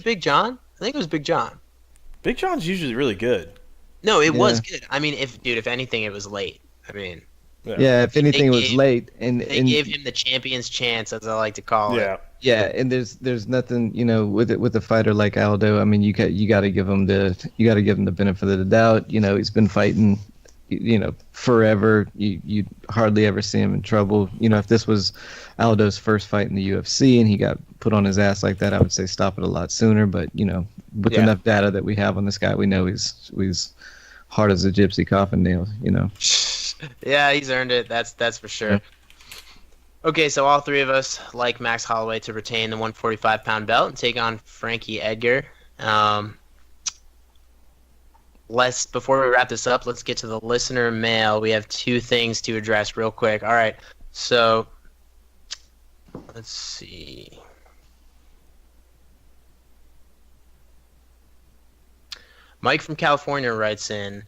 Big John? I think it was Big John. Big John's usually really good. No, it was good. I mean, if anything, it was late. I mean, if anything, it was late, and they gave him the champion's chance, as I like to call it. Yeah, and there's nothing, with a fighter like Aldo. I mean, you got to give him the benefit of the doubt. He's been fighting, forever. You hardly ever see him in trouble. If this was Aldo's first fight in the UFC and he got put on his ass like that, I would say stop it a lot sooner. But with enough data that we have on this guy, we know he's hard as a gypsy coffin nail. Yeah, he's earned it. That's for sure. Yeah. Okay, so all three of us like Max Holloway to retain the 145-pound belt and take on Frankie Edgar. Before we wrap this up, let's get to the listener mail. We have 2 things to address real quick. All right, so let's see. Mike from California writes in,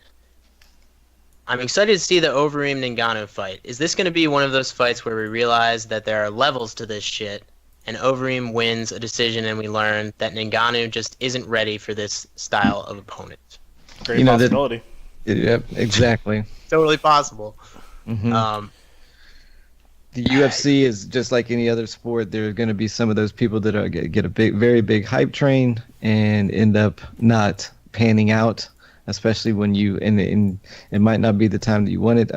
I'm excited to see the Overeem-Ngannou fight. Is this going to be one of those fights where we realize that there are levels to this shit, and Overeem wins a decision and we learn that Ngannou just isn't ready for this style of opponent? Great possibility. Yep, exactly. Totally possible. Mm-hmm. The UFC is just like any other sport. There are going to be some of those people that are get a very big hype train and end up not panning out, especially when you and it might not be the time that you want it.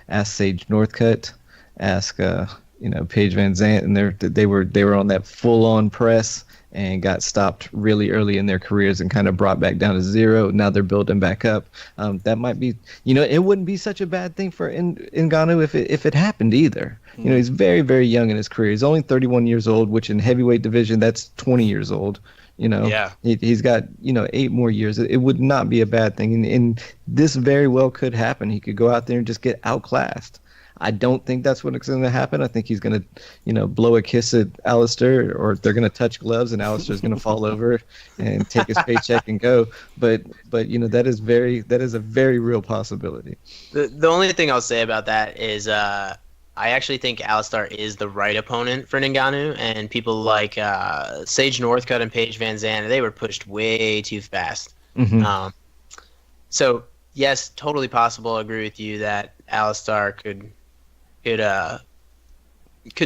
Ask Sage Northcutt, ask Paige Van Zandt, and they were on that full on press and got stopped really early in their careers and kind of brought back down to 0. Now they're building back up. That might be, it wouldn't be such a bad thing for Ngannou if it happened either. He's very, very young in his career. He's only 31 years old, which in heavyweight division, that's 20 years old. He's got 8 more years. It would not be a bad thing, and this very well could happen. He could go out there and just get outclassed. I don't think that's what's going to happen. I think he's going to, blow a kiss at Allistair, or they're going to touch gloves, and Allistair's going to fall over and take his paycheck and go. But that is a very real possibility. The only thing I'll say about that is I actually think Allistair is the right opponent for Ngannou, and people like Sage Northcutt and Paige Van Zandt, they were pushed way too fast. Mm-hmm. So yes, totally possible. I agree with you that Allistair could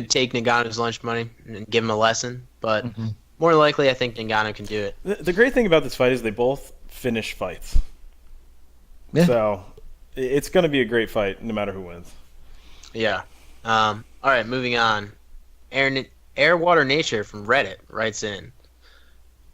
take Ngannou's lunch money and give him a lesson, but more likely I think Ngannou can do it. The great thing about this fight is they both finish fights. Yeah. So It's going to be a great fight, no matter who wins. Yeah. All right, moving on. Air Water Nature from Reddit writes in.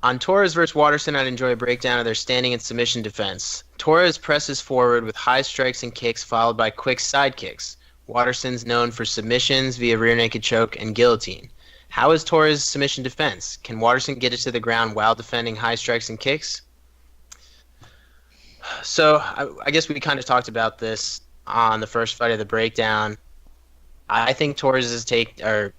On Torres versus Waterson, I'd enjoy a breakdown of their standing and submission defense. Torres presses forward with high strikes and kicks followed by quick side kicks. Waterson's known for submissions via rear naked choke and guillotine. How is Torres' submission defense? Can Waterson get it to the ground while defending high strikes and kicks? So I guess we kind of talked about this on the first fight of the breakdown. I think Torres'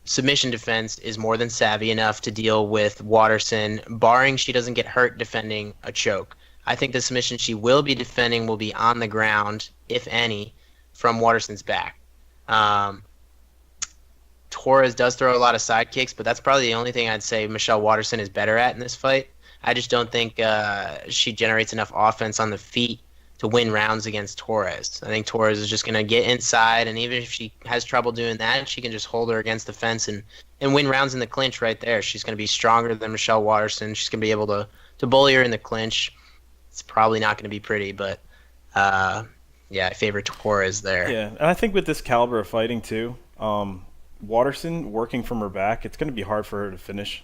submission defense is more than savvy enough to deal with Waterson, barring she doesn't get hurt defending a choke. I think the submission she will be defending will be on the ground, if any, from Waterson's back. Torres does throw a lot of side kicks, but that's probably the only thing I'd say Michelle Waterson is better at in this fight. I just don't think she generates enough offense on the feet to win rounds against Torres. I think Torres is just going to get inside, and even if she has trouble doing that, she can just hold her against the fence and win rounds in the clinch right there. She's going to be stronger than Michelle Waterson. She's going to be able to bully her in the clinch. It's probably not going to be pretty, but yeah, I favor Torres there. Yeah, and I think with this caliber of fighting too, Waterson working from her back, it's going to be hard for her to finish.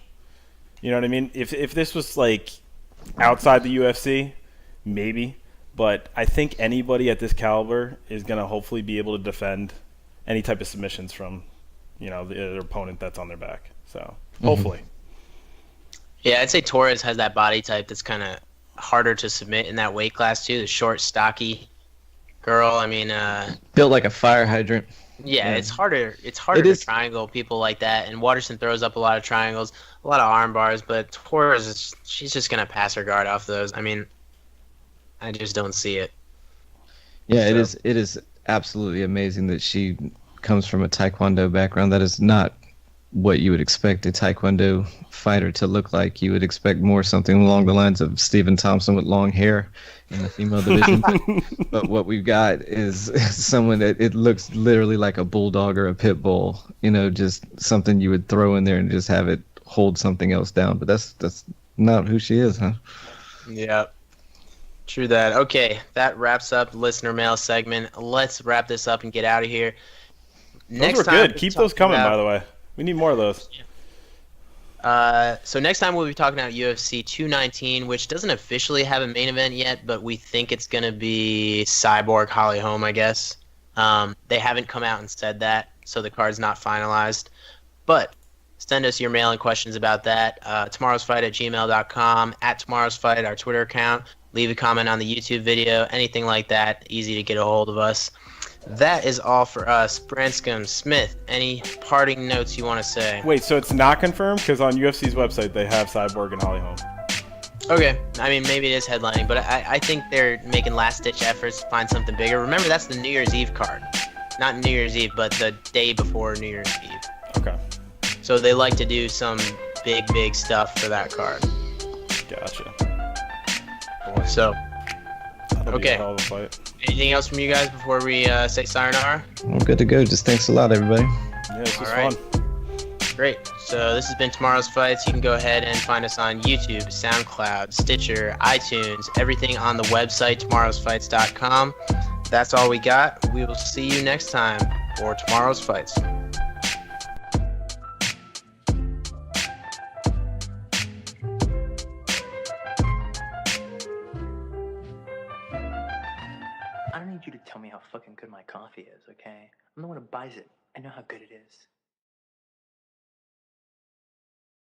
You know what I mean? If this was like outside the UFC, maybe. But I think anybody at this caliber is going to hopefully be able to defend any type of submissions from, their opponent that's on their back. So hopefully. Yeah, I'd say Torres has that body type that's kind of harder to submit in that weight class too. The short, stocky girl. I mean, built like a fire hydrant. Yeah, it's harder. It's harder to triangle people like that. And Waterson throws up a lot of triangles, a lot of arm bars. But Torres, she's just gonna pass her guard off those. I mean, I just don't see it. Yeah, so. It is absolutely amazing that she comes from a Taekwondo background. That is not what you would expect a Taekwondo fighter to look like. You would expect more something along the lines of Stephen Thompson with long hair in the female division. But what we've got is someone that it looks literally like a bulldog or a pit bull. Just something you would throw in there and just have it hold something else down. But that's not who she is, huh? Yeah. True that. Okay, that wraps up the listener mail segment. Let's wrap this up and get out of here. Those were good. Keep those coming, by the way. We need more of those. So next time we'll be talking about UFC 219, which doesn't officially have a main event yet, but we think it's going to be Cyborg Holly Holm, I guess. They haven't come out and said that, so the card's not finalized. But send us your mail and questions about that. tomorrowsfight@gmail.com, @tomorrowsfight, our Twitter account. Leave a comment on the YouTube video, anything like that. Easy to get a hold of us. That is all for us. Branscombe, Smith, any parting notes you want to say? Wait, so it's not confirmed? Because on UFC's website, they have Cyborg and Holly Holm. Okay. I mean, maybe it is headlining, but I think they're making last-ditch efforts to find something bigger. Remember, that's the New Year's Eve card. Not New Year's Eve, but the day before New Year's Eve. Okay. So they like to do some big stuff for that card. Gotcha. So, That'll be a okay. hell of a fight. Anything else from you guys before we say sayonara? I'm good to go. Just thanks a lot, everybody. Yeah, this was fun. Great. So this has been Tomorrow's Fights. You can go ahead and find us on YouTube, SoundCloud, Stitcher, iTunes, everything on the website, tomorrowsfights.com. That's all we got. We will see you next time for Tomorrow's Fights. I don't need you to tell me how fucking good my coffee is, okay? I'm the one who buys it. I know how good it is.